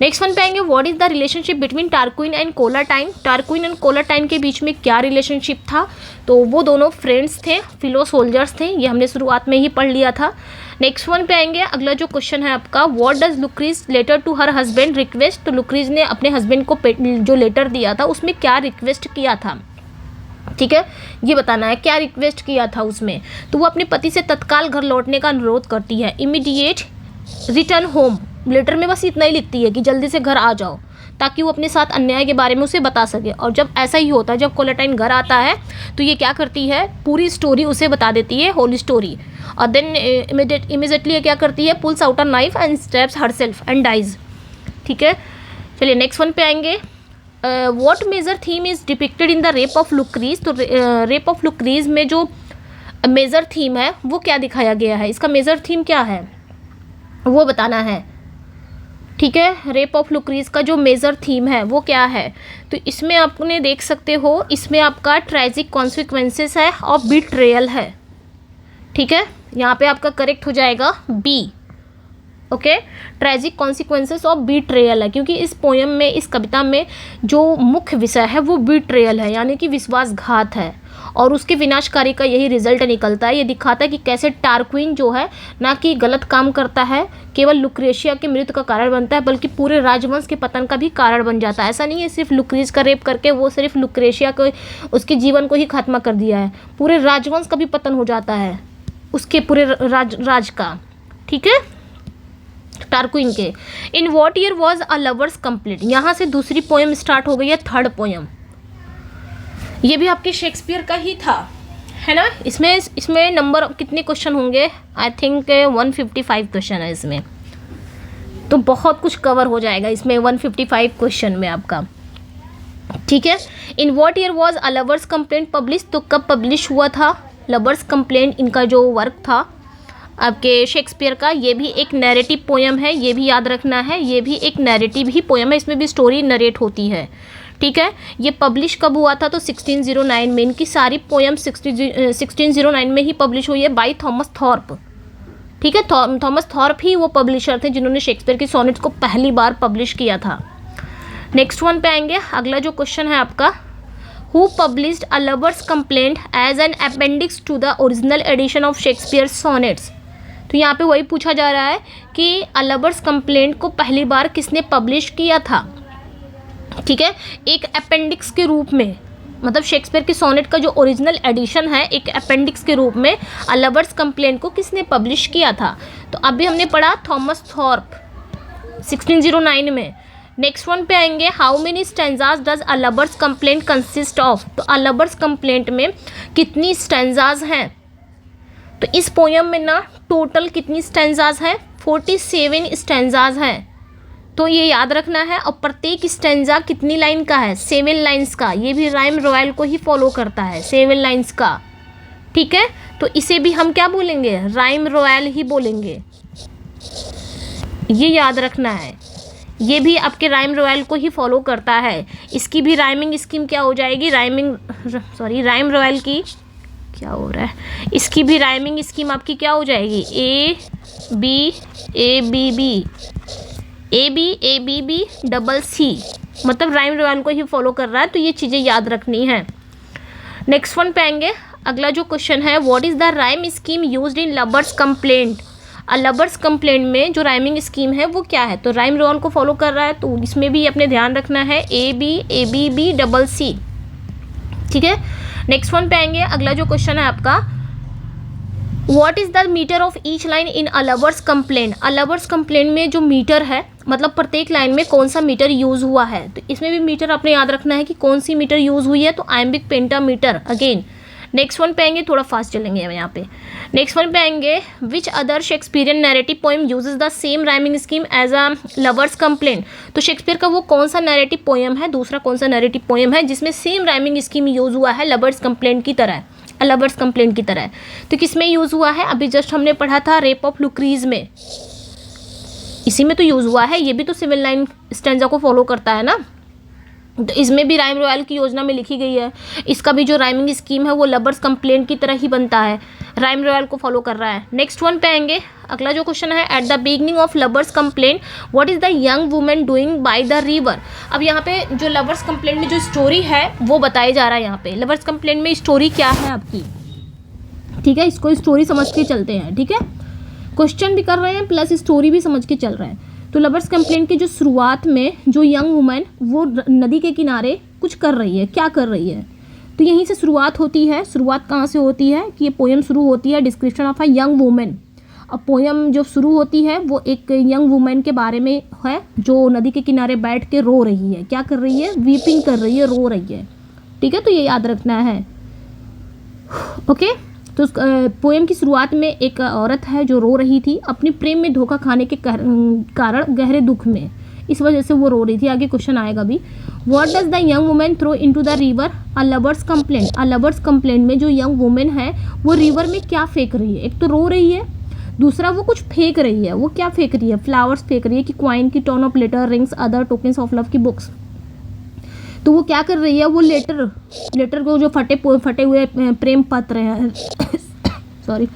नेक्स्ट वन पे आएंगे। What is the relationship between Tarquin and Collatine. Tarquin and Collatine के बीच में क्या रिलेशनशिप था? तो वो दोनों फ्रेंड्स थे, फिलो सोल्जर्स थे, ये हमने शुरुआत में ही पढ़ लिया था। नेक्स्ट वन पे आएंगे। अगला जो क्वेश्चन है आपका, what does Lucrece letter to her husband request. तो लुक्रीज ने अपने हस्बैंड को जो लेटर दिया था उसमें क्या रिक्वेस्ट किया था? ठीक है, ये बताना है क्या रिक्वेस्ट किया था उसमें। तो वो अपने पति से तत्काल घर लौटने का अनुरोध करती है, इमीडिएट रिटर्न होम। लेटर में बस इतना ही लिखती है कि जल्दी से घर आ जाओ, ताकि वो अपने साथ अन्याय के बारे में उसे बता सके। और जब ऐसा ही होता है, जब कोलाटाइन घर आता है तो ये क्या करती है, पूरी स्टोरी उसे बता देती है, होल स्टोरी। और देन इमीडिएटली ये क्या करती है, pulls out a knife and stabs herself and dies. ठीक है, चलिए नेक्स्ट वन पे आएंगे। What major theme is depicted in the Rape of Lucrece. तो रेप ऑफ लुक्रीज में जो मेजर थीम है वो क्या दिखाया गया है? इसका मेजर थीम क्या है वो बताना है। ठीक है, रेप ऑफ लुक्रीज का जो मेजर थीम है वो क्या है? तो इसमें आपने देख सकते हो, इसमें आपका ट्रेजिक कॉन्सिक्वेंसेस है और बिट्रेयल है। ठीक है, यहाँ पे आपका करेक्ट हो जाएगा B. Okay, tragic consequences of betrayal है, क्योंकि इस पोयम में, इस कविता में जो मुख्य विषय है वो बिट्रेयल है, यानी कि विश्वासघात है। और उसके विनाशकारी का यही रिजल्ट निकलता है। ये दिखाता है कि कैसे टारक्विन जो है ना कि गलत काम करता है, केवल लुक्रेशिया की मृत्यु का कारण बनता है, बल्कि पूरे राजवंश के पतन का भी कारण बन जाता है। ऐसा नहीं है सिर्फ लुक्रीज का रेप करके वो सिर्फ लुक्रेशिया को, उसके जीवन को ही खात्मा कर दिया है, पूरे राजवंश का भी पतन हो जाता है, उसके पूरे राज का। ठीक है, टारक्विन के। इन what year was a lovers complete. यहाँ से दूसरी पोएम स्टार्ट हो गई है, थर्ड पोएम। ये भी आपके शेक्सपियर का ही था, है ना। इसमें नंबर कितने क्वेश्चन होंगे? आई थिंक 155 क्वेश्चन है इसमें, तो बहुत कुछ कवर हो जाएगा इसमें 155 क्वेश्चन में आपका। ठीक है, इन what year was a lover's complaint publish. तो कब पब्लिश हुआ था लवर्स कंप्लेंट, इनका जो वर्क था आपके शेक्सपियर का। ये भी एक नैरेटिव पोएम है, ये भी याद रखना है, ये भी एक नैरेटिव ही पोएम है, इसमें भी स्टोरी नरेट होती है। ठीक है। ये पब्लिश कब हुआ था? तो 1609 में। इनकी सारी पोएम 1609 में ही पब्लिश हुई है बाय थॉमस थॉर्प, ठीक है। थॉमस थॉर्प ही वो पब्लिशर थे जिन्होंने शेक्सपियर की सोनेट्स को पहली बार पब्लिश किया था। नेक्स्ट वन पे आएंगे। अगला जो क्वेश्चन है आपका, who published a lover's complaint as an appendix to the original edition of Shakespeare sonnets. तो यहाँ पे वही पूछा जा रहा है कि अ लवर्स कंप्लेंट को पहली बार किसने पब्लिश किया था, ठीक है। एक अपेंडिक्स के रूप में, मतलब शेक्सपियर की सोनेट का जो ओरिजिनल एडिशन है एक अपेंडिक्स के रूप में अ लवर्स कंप्लेंट को किसने पब्लिश किया था? तो अभी हमने पढ़ा थॉमस थॉर्प 1609 में। नेक्स्ट वन पे आएंगे, how many stanzas does a lover's complaint consist of. तो अ लवर्स कंप्लेंट में कितनी स्टैंजाज हैं? तो इस पोयम में ना टोटल कितनी स्टैंजाज है? 47 स्टैंजाज हैं। तो ये याद रखना है। और प्रत्येक स्टैंजा कितनी लाइन का है? 7 लाइन्स का। ये भी राइम रॉयल को ही फॉलो करता है, 7 लाइन्स का, ठीक है। तो इसे भी हम क्या बोलेंगे? राइम रॉयल ही बोलेंगे, ये याद रखना है। ये भी आपके राइम रॉयल को ही फॉलो करता है। इसकी भी राइमिंग स्कीम क्या हो जाएगी? राइम रॉयल की क्या हो रहा है, इसकी भी राइमिंग स्कीम आपकी क्या हो जाएगी? A B B double C, मतलब राइम रॉयल को ही फॉलो कर रहा है। तो ये चीज़ें याद रखनी है। नेक्स्ट वन पे आएंगे। अगला जो क्वेश्चन है, what is the rhyme scheme used in lovers complaint. Lovers complaint में जो राइमिंग स्कीम है वो क्या है? तो राइम रॉयल को फॉलो कर रहा है, तो इसमें भी अपने ध्यान रखना है, ए बी डबल सी, ठीक है। नेक्स्ट वन पे आएंगे। अगला जो क्वेश्चन है आपका, what is the meter of each line in a lover's complaint. A lover's complaint में जो मीटर है, मतलब प्रत्येक लाइन में कौन सा मीटर यूज़ हुआ है। तो इसमें भी मीटर आपने याद रखना है कि कौन सी मीटर यूज़ हुई है। तो iambic pentameter again. Next one पे आएंगे, थोड़ा फास्ट चलेंगे हम यहाँ पे। नेक्स्ट वन पे आएंगे, which other Shakespearean narrative poem uses the same rhyming scheme as a lover's complaint. तो शेक्सपियर का वो कौन सा नैरेटिव पोएम है, दूसरा कौन सा नैरेटिव पोएम है जिसमें सेम राइमिंग स्कीम यूज़ हुआ है लवर्स कंप्लेंट की तरह, लवर्स कंप्लेंट की तरह। तो किस में यूज़ हुआ है? अभी जस्ट हमने पढ़ा था रेप ऑफ लुक्रीज में, इसी में तो यूज़ हुआ है। ये भी तो 7 लाइन स्टैंजा को फॉलो करता है ना। तो इसमें भी राइम रॉयल की योजना में लिखी गई है। इसका भी जो राइमिंग स्कीम है वो लवर्स कंप्लेंट की तरह ही बनता है, राइम रॉयल को फॉलो कर रहा है। नेक्स्ट वन पे आएंगे। अगला जो क्वेश्चन है, at the beginning of lovers complaint what is the young women doing by the river. अब यहाँ पे जो लवर्स कंप्लेंट में जो स्टोरी है वो बताया जा रहा है। यहाँ पे लवर्स कंप्लेंट में स्टोरी क्या है आपकी, ठीक है। इसको स्टोरी समझ के चलते हैं, ठीक है। क्वेश्चन भी कर रहे हैं प्लस स्टोरी भी समझ के चल रहे हैं। तो लवर्स कंप्लेंट की जो शुरुआत में जो यंग वुमेन वो नदी के किनारे कुछ कर रही है, क्या कर रही है? तो यहीं से शुरुआत होती है। शुरुआत कहाँ से होती है कि ये पोएम शुरू होती है description of a young women. अब पोएम जो शुरू होती है वो एक यंग वुमेन के बारे में है जो नदी के किनारे बैठ के रो रही है। क्या कर रही है? वीपिंग कर रही है, रो रही है, ठीक है। तो ये याद रखना है, ओके। तो पोएम की शुरुआत में एक औरत है जो रो रही थी अपनी प्रेम में धोखा खाने के कारण गहरे दुख में, इस वजह से वो रो रही थी। आगे क्वेश्चन आएगा भी, what does the young woman throw into the river a lover's complaint. A lover's complaint में जो यंग वुमेन है वो रिवर में क्या फेंक रही है? एक तो रो रही है, दूसरा वो कुछ फेंक रही है। वो क्या फेंक रही है? फ्लावर्स फेंक रही है, कि क्वाइन की, turn of letter, rings, other tokens of love की बुक्स। तो वो क्या कर रही है? वो लेटर को जो फटे हुए प्रेम पत्र हैं सॉरी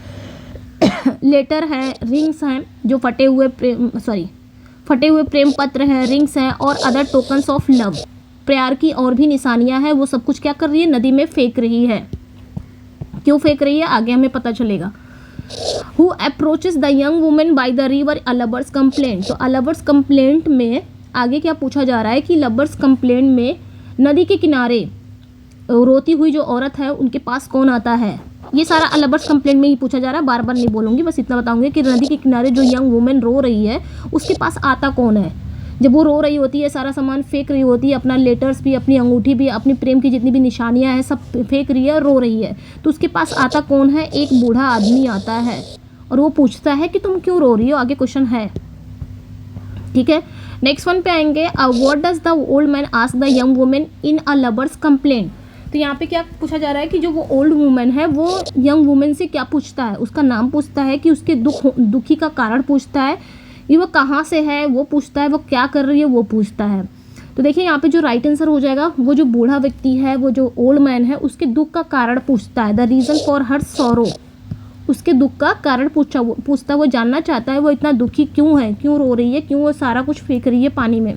लेटर हैं, रिंग्स हैं, जो फटे हुए प्रेम पत्र हैं, रिंग्स हैं, और अदर टोकन्स ऑफ लव, प्यार की और भी निशानियां हैं, वो सब कुछ क्या कर रही है? नदी में फेंक रही है। क्यों फेंक रही है आगे हमें पता चलेगा। Who approaches the young women by the river a lover's complaint. तो अ लवर्स कंप्लेंट में आगे क्या पूछा जा रहा है कि लवर्स कंप्लेंट में नदी के किनारे रोती हुई जो औरत है उनके पास कौन आता है? ये सारा अ लवर्स कंप्लेंट में ही पूछा जा रहा है, बार बार नहीं बोलूँगी, बस इतना बताऊंगी कि नदी के किनारे जो यंग वुमेन रो रही है उसके पास आता कौन है? जब वो रो रही होती है, सारा सामान फेंक रही होती है, अपना लेटर्स भी, अपनी अंगूठी भी, अपनी प्रेम की जितनी भी निशानियां हैं सब फेंक रही है, रो रही है, तो उसके पास आता कौन है? एक बूढ़ा आदमी आता है और वो पूछता है कि तुम क्यों रो रही हो। आगे क्वेश्चन है, ठीक है। नेक्स्ट वन पे आएंगे, what does the old man ask the young woman in a lover's complaint. तो यहाँ पे क्या पूछा जा रहा है कि जो वो ओल्ड वुमेन है वो यंग वुमेन से क्या पूछता है? उसका नाम पूछता है, कि उसके दुखी का कारण पूछता है, ये वो कहाँ से है वो पूछता है, वो क्या कर रही है वो पूछता है। तो देखिए यहाँ पे जो राइट आंसर हो जाएगा, वो जो बूढ़ा व्यक्ति है, वो जो ओल्ड मैन है, उसके दुख का कारण पूछता है, the reason for her sorrow, उसके दुख का कारण पूछता, वो जानना चाहता है वो इतना दुखी क्यों है, क्यों रो रही है, क्यों वो सारा कुछ फेंक रही है पानी में।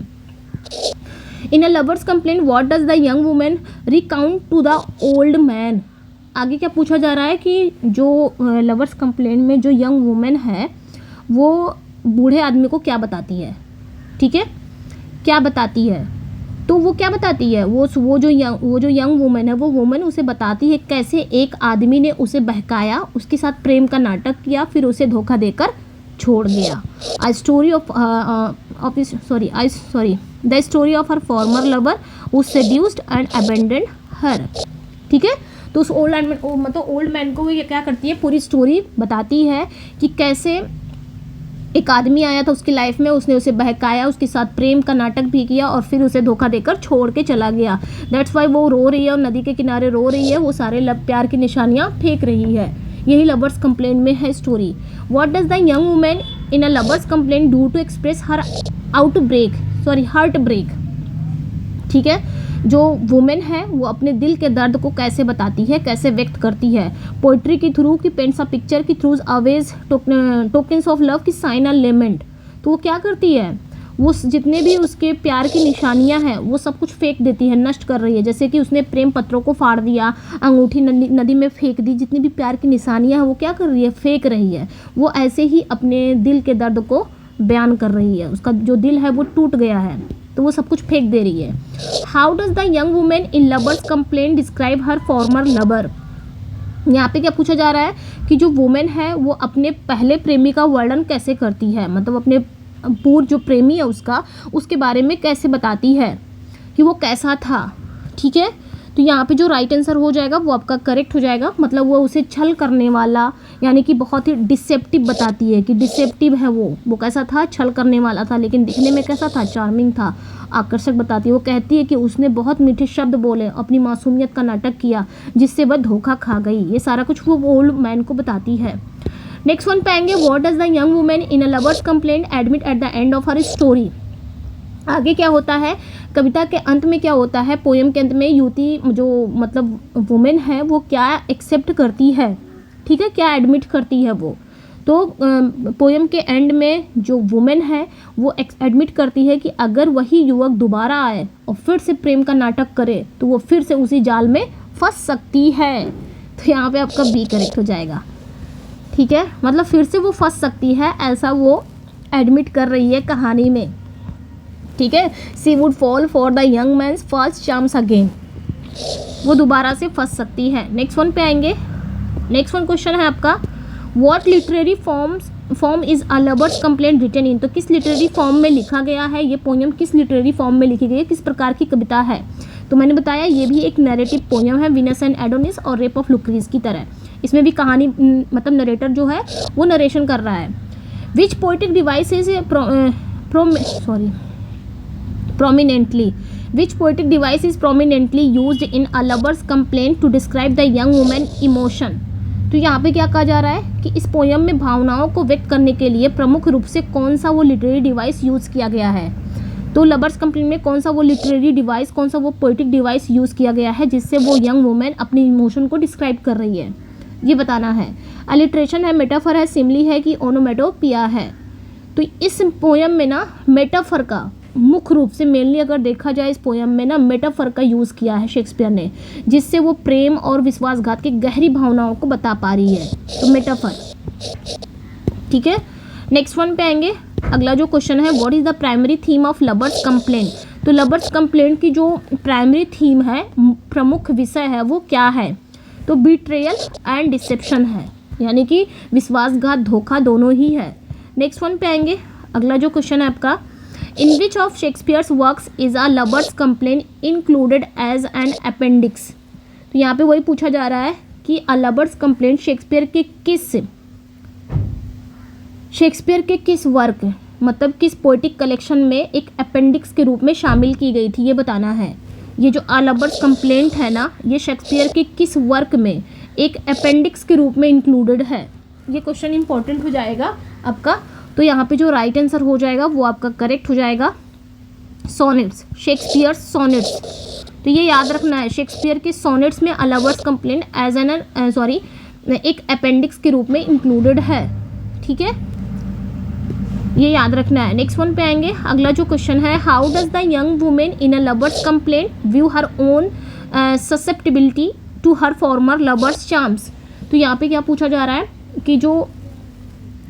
In a lover's complaint what does the young women recount to the old man. आगे क्या पूछा जा रहा है कि जो लवर्स कंप्लेंट में जो यंग वुमेन है वो बूढ़े आदमी को क्या बताती है, ठीक है, क्या बताती है, तो वो क्या बताती है, वो जो यंग वुमेन है, वो वुमेन उसे बताती है कैसे एक आदमी ने उसे बहकाया, उसके साथ प्रेम का नाटक किया, फिर उसे धोखा देकर छोड़ गया। The story of her former lover who seduced and abandoned her, ठीक है। तो उस ओल्ड मैन को ये क्या करती है, पूरी स्टोरी बताती है कि कैसे एक आदमी आया था उसकी लाइफ में, उसने उसे बहकाया, उसके साथ प्रेम का नाटक भी किया और फिर उसे धोखा देकर छोड़ के चला गया। दैट्स वाई वो रो रही है और नदी के किनारे रो रही है, वो सारे प्यार की निशानियाँ फेंक रही है। यही लवर्स कंप्लेंट में है story. What does the young woman in a lover's complaint do to express her heartbreak, ठीक है। जो वुमेन है वो अपने दिल के दर्द को कैसे बताती है, कैसे व्यक्त करती है, पोइट्री के थ्रू, की पेंट्स अ पिक्चर की through, Awez tokens of love की साइन अ लेमेंट। तो वो क्या करती है, वो जितने भी उसके प्यार की निशानियां हैं वो सब कुछ फेंक देती है, नष्ट कर रही है। जैसे कि उसने प्रेम पत्रों को फाड़ दिया, अंगूठी नदी में फेंक दी, जितनी भी प्यार की निशानियां हैं वो क्या कर रही है, फेंक रही है। वो ऐसे ही अपने दिल के दर्द को बयान कर रही है, उसका जो दिल है वो टूट गया है तो वो सब कुछ फेंक दे रही है। How does the young woman in lovers complaint describe her former lover. यहाँ पे क्या पूछा जा रहा है कि जो वुमेन है वो अपने पहले प्रेमी का वर्णन कैसे करती है, मतलब अपने पूर्व जो प्रेमी है उसके बारे में कैसे बताती है कि वो कैसा था, ठीक है। तो यहाँ पे जो राइट आंसर हो जाएगा वो आपका करेक्ट हो जाएगा, मतलब वो उसे छल करने वाला, यानी कि बहुत ही डिसेप्टिव बताती है कि डिसेप्टिव है वो कैसा था, छल करने वाला था, लेकिन दिखने में कैसा था, चार्मिंग था, आकर्षक बताती है। वो कहती है कि उसने बहुत मीठे शब्द बोले, अपनी मासूमियत का नाटक किया, जिससे वह धोखा खा गई। ये सारा कुछ वो ओल्ड मैन को बताती है। नेक्स्ट वन पे आएंगे, what does the young woman in a lover's complaint admit at the end of her story. आगे क्या होता है, कविता के अंत में क्या होता है, पोयम के अंत में युवती जो मतलब वुमेन है वो क्या एक्सेप्ट करती है, ठीक है, क्या एडमिट करती है वो। तो पोयम के एंड में जो वुमेन है वो एडमिट करती है कि अगर वही युवक दोबारा आए और फिर से प्रेम का नाटक करे तो वो फिर से उसी जाल में फंस सकती है। तो यहाँ पे आपका बी करेक्ट हो जाएगा, ठीक है, मतलब फिर से वो फंस सकती है, ऐसा वो एडमिट कर रही है कहानी में, ठीक है। She would fall for the young man's first charms again, वो दोबारा से फंस सकती है। नेक्स्ट वन पे आएंगे, नेक्स्ट वन क्वेश्चन है आपका, what literary form is a lover's complaint written in. तो किस लिटरेरी फॉर्म में लिखा गया है, ये पोयम किस लिटरेरी फॉर्म में लिखी गई है, किस प्रकार की कविता है। तो मैंने बताया ये भी एक नैरेटिव पोयम है, वीनस एंड एडोनिस और रेप ऑफ लुक्रीज की तरह। इसमें भी कहानी मतलब नरेटर जो है वो नरेशन कर रहा है। Which poetic device is prominently which poetic device is prominently used in a lover's complaint to describe the young woman emotion। तो यहाँ पे क्या कहा जा रहा है कि इस पोयम में भावनाओं को व्यक्त करने के लिए प्रमुख रूप से कौन सा वो लिटरेरी डिवाइस यूज़ किया गया है। तो लवर्स कंप्लेंट में कौन सा वो लिटरेरी डिवाइस, कौन सा वो पोएटिक डिवाइस यूज़ किया गया है जिससे वो यंग वुमेन अपनी इमोशन को डिस्क्राइब कर रही है, ये बताना है। अलिट्रेशन है, मेटाफर है, सिमली है कि ओनोमेटोपिया है। तो इस पोयम में ना मेटाफर का मुख्य रूप से मेनली अगर देखा जाए इस पोयम में ना मेटाफर का यूज़ किया है शेक्सपियर ने, जिससे वो प्रेम और विश्वासघात की गहरी भावनाओं को बता पा रही है। तो मेटाफर, ठीक है। नेक्स्ट वन पे आएंगे, अगला जो क्वेश्चन है, what is the primary theme of lovers complaint. तो लवर्स कंप्लेंट की जो प्राइमरी थीम है, प्रमुख विषय है, वो क्या है। तो बिट्रेयल एंड डिसेप्शन है, यानी कि विश्वासघात, धोखा दोनों ही है। नेक्स्ट वन पे आएंगे, अगला जो क्वेश्चन है आपका, In which of Shakespeare's works is a lover's complaint included as an appendix। तो यहाँ पे वही पूछा जा रहा है कि a lover's complaint शेक्सपियर के किस वर्क, मतलब किस पोएटिक कलेक्शन में एक अपेंडिक्स के रूप में शामिल की गई थी, ये बताना है। ये जो a lover's complaint है ना, ये शेक्सपियर के किस वर्क में एक अपेंडिक्स के रूप में इंक्लूडेड है, ये क्वेश्चन इंपॉर्टेंट हो जाएगा आपका। तो यहाँ पे जो राइट आंसर हो जाएगा वो आपका करेक्ट हो जाएगा। सोनेट्स, शेक्सपियर सोनेट्स, तो ये याद रखना है, शेक्सपियर के सोनेट्स में अ लवर्स कंप्लेंट एज एन एक अपेंडिक्स के रूप में इंक्लूडेड है, ठीक है, ये याद रखना है। नेक्स्ट वन पे आएंगे, अगला जो क्वेश्चन है, how does the young woman in a lover's complaint view her own susceptibility to her former lover's charms. तो यहाँ पे क्या पूछा जा रहा है कि जो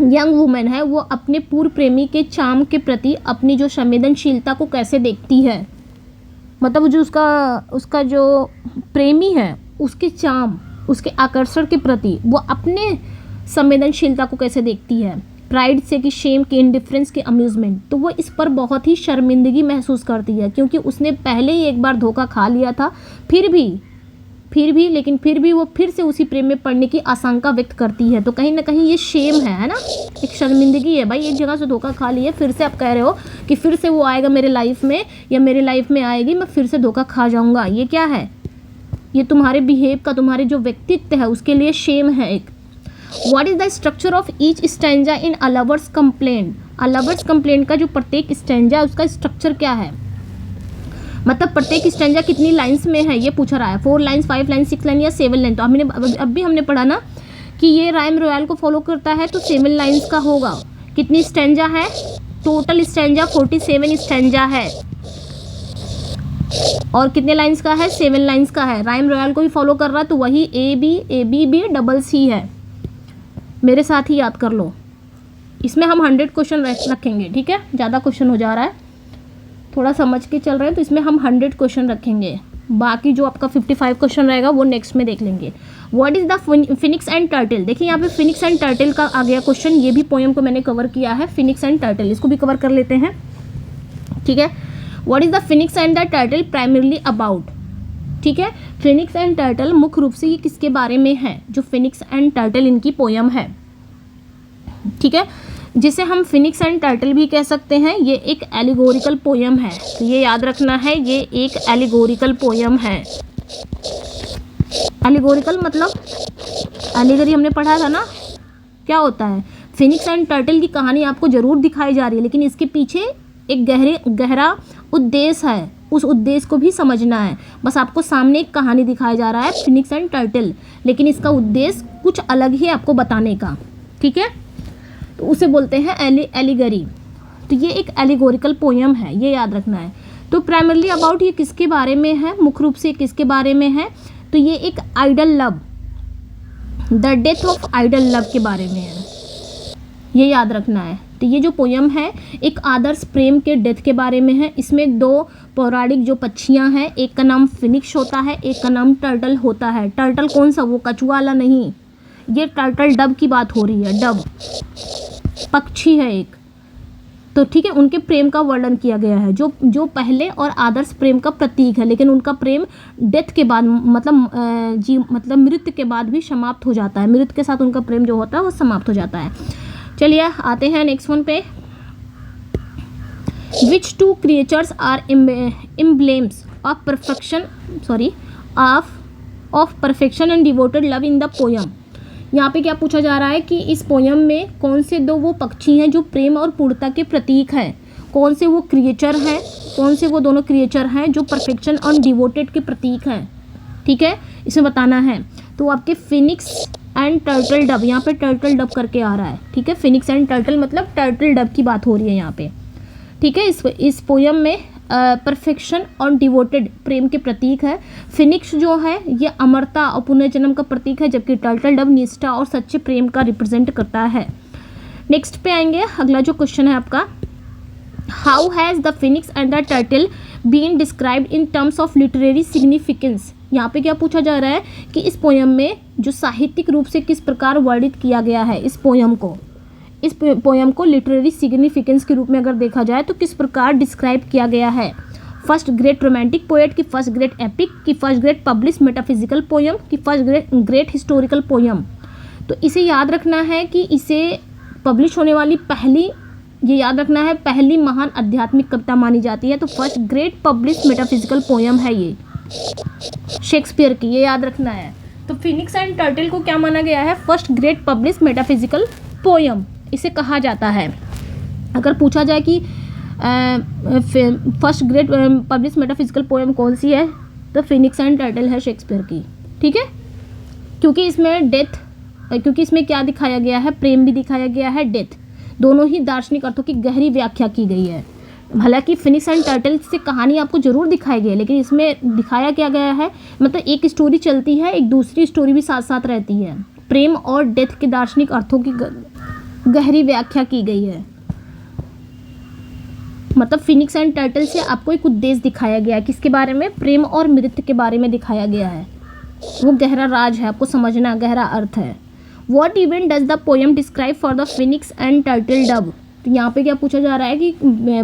यंग वुमेन है वो अपने पूर्व प्रेमी के चार्म के प्रति अपनी जो संवेदनशीलता को कैसे देखती है, मतलब जो उसका जो प्रेमी है उसके चार्म, उसके आकर्षण के प्रति वो अपने संवेदनशीलता को कैसे देखती है, प्राइड से कि शेम के, इंडिफरेंस के, अम्यूजमेंट। तो वो इस पर बहुत ही शर्मिंदगी महसूस करती है क्योंकि उसने पहले ही एक बार धोखा खा लिया था, फिर भी वो फिर से उसी प्रेम में पड़ने की आशंका व्यक्त करती है। तो कहीं ना कहीं ये शेम है ना, एक शर्मिंदगी है, भाई एक जगह से धोखा खा लिया, फिर से आप कह रहे हो कि फिर से वो आएगा मेरे लाइफ में या मेरे लाइफ में आएगी, मैं फिर से धोखा खा जाऊंगा। ये क्या है, ये तुम्हारे बिहेव का, तुम्हारे जो व्यक्तित्व है उसके लिए शेम है एक। What is the structure of each stanza in a lover's complaint. A lover's complaint का जो प्रत्येक स्टैंजा है उसका स्ट्रक्चर क्या है, मतलब प्रत्येक स्टैंजा कितनी लाइंस में है ये पूछ रहा है, 4 लाइन्स, 5 लाइन्स, 6 लाइन या 7 लाइन। तो अब भी हमने पढ़ा ना कि ये राइम रॉयल को फॉलो करता है तो 7 लाइन्स का होगा। कितनी स्टैंजा है, टोटल स्टैंजा 47 स्टैंजा है, और कितने लाइन्स का है, 7 लाइन्स का है। राइम रॉयल को भी फॉलो कर रहा है तो वही A B डबल C है, मेरे साथ ही याद कर लो। इसमें हम 100 क्वेश्चन रखेंगे, ठीक है, ज़्यादा क्वेश्चन हो जा रहा है, थोड़ा समझ के चल रहे हैं, तो इसमें हम 100 क्वेश्चन रखेंगे, बाकी जो आपका 55 क्वेश्चन रहेगा वो नेक्स्ट में देख लेंगे। What is the phoenix and turtle. देखिए यहाँ पे फिनिक्स एंड टर्टल का आ गया क्वेश्चन, ये भी पोएम को मैंने कवर किया है, फिनिक्स एंड टर्टल, इसको भी कवर कर लेते हैं, ठीक है। What is the phoenix and the turtle primarily about, ठीक है। फिनिक्स एंड टर्टल मुख्य रूप से ये किसके बारे में है, जो फिनिक्स एंड टर्टल इनकी पोएम है, ठीक है, जिसे हम फिनिक्स एंड टर्टल भी कह सकते हैं। ये एक एलिगोरिकल पोयम है, तो ये याद रखना है, ये एक एलिगोरिकल पोयम है। एलिगोरिकल मतलब एलिगरी हमने पढ़ा था ना, क्या होता है, फिनिक्स एंड टर्टल की कहानी आपको जरूर दिखाई जा रही है, लेकिन इसके पीछे एक गहरा उद्देश्य है, उस उद्देश्य को भी समझना है। बस आपको सामने एक कहानी दिखाया जा रहा है फिनिक्स एंड टर्टल, लेकिन इसका उद्देश्य कुछ अलग ही आपको बताने का, ठीक है, तो उसे बोलते हैं एलिगरी। तो ये एक एलिगोरिकल पोयम है, ये याद रखना है। तो प्राइमरली अबाउट ये किसके बारे में है, मुख्य रूप से किसके बारे में है, तो ये एक idle love, the death of idle love के बारे में है, ये याद रखना है। तो ये जो पोयम है एक आदर्श प्रेम के डेथ के बारे में है। इसमें 2 पौराणिक जो पक्षियाँ हैं, एक का नाम फिनिक्स होता है, एक का नाम टर्टल होता है। टर्टल कौन सा, वो कछुआ वाला नहीं, ये टर्टल डब की बात हो रही है, डब पक्षी है एक, तो ठीक है, उनके प्रेम का वर्णन किया गया है, जो पहले और आदर्श प्रेम का प्रतीक है, लेकिन उनका प्रेम डेथ के बाद मतलब मृत्यु के बाद भी समाप्त हो जाता है, मृत्यु के साथ उनका प्रेम जो होता है वो समाप्त हो जाता है। चलिए आते हैं नेक्स्ट वन पे। Which 2 creatures are emblems of perfection and devoted love in the poem. यहाँ पे क्या पूछा जा रहा है कि इस पोयम में कौन से 2 वो पक्षी हैं जो प्रेम और पूर्णता के प्रतीक हैं, कौन से वो क्रिएचर हैं, कौन से वो दोनों क्रिएचर हैं जो परफेक्शन और डिवोटेड के प्रतीक हैं, ठीक है, इसे बताना है। तो आपके फिनिक्स एंड टर्टल डब, यहाँ पे टर्टल डब करके आ रहा है, ठीक है, फिनिक्स एंड टर्टल मतलब टर्टल डब की बात हो रही है यहाँ पे, ठीक है। इस पोयम में परफेक्शन और डिवोटेड प्रेम के प्रतीक है। फिनिक्स जो है ये अमरता और पुनर्जन्म का प्रतीक है, जबकि टर्टल डब निष्ठा और सच्चे प्रेम का रिप्रेजेंट करता है। नेक्स्ट पे आएंगे, अगला जो क्वेश्चन है आपका, how has the phoenix and the turtle been described in terms of literary significance. यहाँ पे क्या पूछा जा रहा है कि इस पोयम में जो साहित्यिक रूप से किस प्रकार वर्णित किया गया है, इस पोयम को लिटरेरी सिग्निफिकेंस के रूप में अगर देखा जाए तो किस प्रकार डिस्क्राइब किया गया है। फर्स्ट ग्रेट रोमांटिक पोएट की, फर्स्ट ग्रेट एपिक की, first great publish metaphysical poem की, फर्स्ट ग्रेट हिस्टोरिकल पोयम। तो इसे याद रखना है कि इसे पब्लिश होने वाली पहली, ये याद रखना है, पहली महान आध्यात्मिक कविता मानी जाती है। तो first great publish metaphysical poem है ये शेक्सपियर की, ये याद रखना है। तो फिनिक्स एंड टर्टल को क्या माना गया है, first great publish metaphysical poem इसे कहा जाता है। अगर पूछा जाए कि first great publish metaphysical poem कौन सी है? तो फिनिक्स एंड टर्टल है शेक्सपियर की, ठीक है। क्योंकि इसमें क्या दिखाया गया है? प्रेम भी दिखाया गया है, डेथ, दोनों ही दार्शनिक अर्थों की गहरी व्याख्या की गई है। हालांकि फिनिक्स एंड टर्टल से कहानी आपको जरूर दिखाई गई है, लेकिन इसमें दिखाया क्या गया है, मतलब एक स्टोरी चलती है, एक दूसरी स्टोरी भी साथ साथ रहती है। प्रेम और डेथ के दार्शनिक अर्थों की गहरी व्याख्या की गई है। मतलब फिनिक्स एंड टर्टल से आपको एक उद्देश्य दिखाया गया है, किसके बारे में? प्रेम और मृत्यु के बारे में दिखाया गया है। वो गहरा राज है, आपको समझना, गहरा अर्थ है। What event does the poem describe for the phoenix and turtle dub? तो यहाँ पे क्या पूछा जा रहा है कि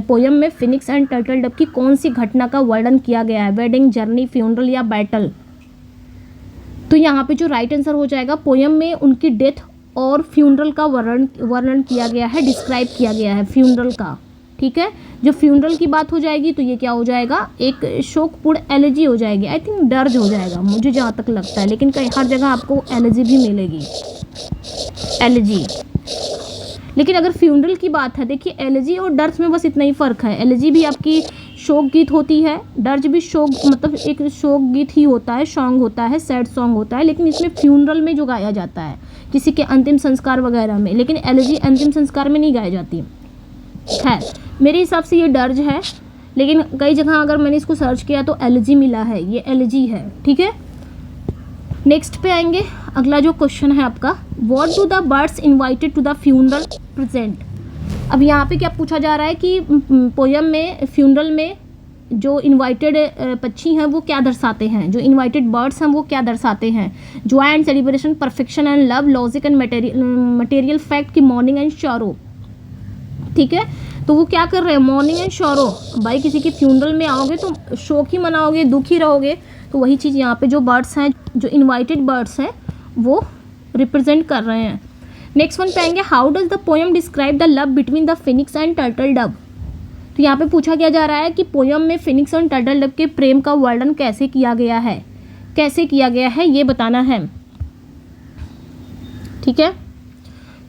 पोएम में फिनिक्स एंड टर्टल डब की कौन सी घटना का वर्णन किया गया है? वेडिंग, जर्नी, फ्यूनरल या बैटल? तो यहाँ पे जो राइट आंसर हो जाएगा, पोएम में उनकी डेथ और फ्यूनरल का वर्णन किया गया है, डिस्क्राइब किया गया है फ्यूनरल का, ठीक है। जो फ्यूनरल की बात हो जाएगी तो ये क्या हो जाएगा? एक शोकपूर्ण एलर्जी हो जाएगी, आई थिंक डर्ज हो जाएगा मुझे जहाँ तक लगता है, लेकिन कहीं हर जगह आपको एलर्जी भी मिलेगी, एलर्जी। लेकिन अगर फ्यूनरल की बात है, देखिए एलर्जी और डर्ज में बस इतना ही फ़र्क है। एलर्जी भी आपकी शोक गीत होती है, डर्ज भी शोक, मतलब एक शोक गीत ही होता है, सॉन्ग होता है, सैड सॉन्ग होता है, लेकिन इसमें फ्यूनरल में जो गाया जाता है किसी के अंतिम संस्कार वगैरह में, लेकिन एलर्जी अंतिम संस्कार में नहीं गाई जाती है। मेरे हिसाब से ये डर्ज है, लेकिन कई जगह अगर मैंने इसको सर्च किया तो एलर्जी मिला है, ये एलर्जी है, ठीक है। नेक्स्ट पे आएंगे, अगला जो क्वेश्चन है आपका, what do the birds invited to the funeral present? अब यहाँ पे क्या पूछा जा रहा है कि पोयम में, फ्यूनरल में जो इनवाइटेड पक्षी हैं वो क्या दर्शाते हैं, जो इनवाइटेड बर्ड्स हैं वो क्या दर्शाते हैं? Joy and celebration, perfection and love, logic and material fact की मॉर्निंग एंड शॉरो, ठीक है। तो वो क्या कर रहे हैं? Mourning and sorrow. भाई किसी की फ्यूनरल में आओगे तो शोक ही मनाओगे, दुखी रहोगे, तो वही चीज़ यहाँ पे जो बर्ड्स हैं, जो इनवाइटेड बर्ड्स हैं वो रिप्रेजेंट कर रहे हैं। नेक्स्ट वन पे आएंगे, how does the poem describe the love between the phoenix and turtle dub? तो यहाँ पे पूछा क्या जा रहा है कि पोएम में फिनिक्स एंड टर्टल डब के प्रेम का वर्णन कैसे किया गया है, कैसे किया गया है ये बताना है, ठीक है।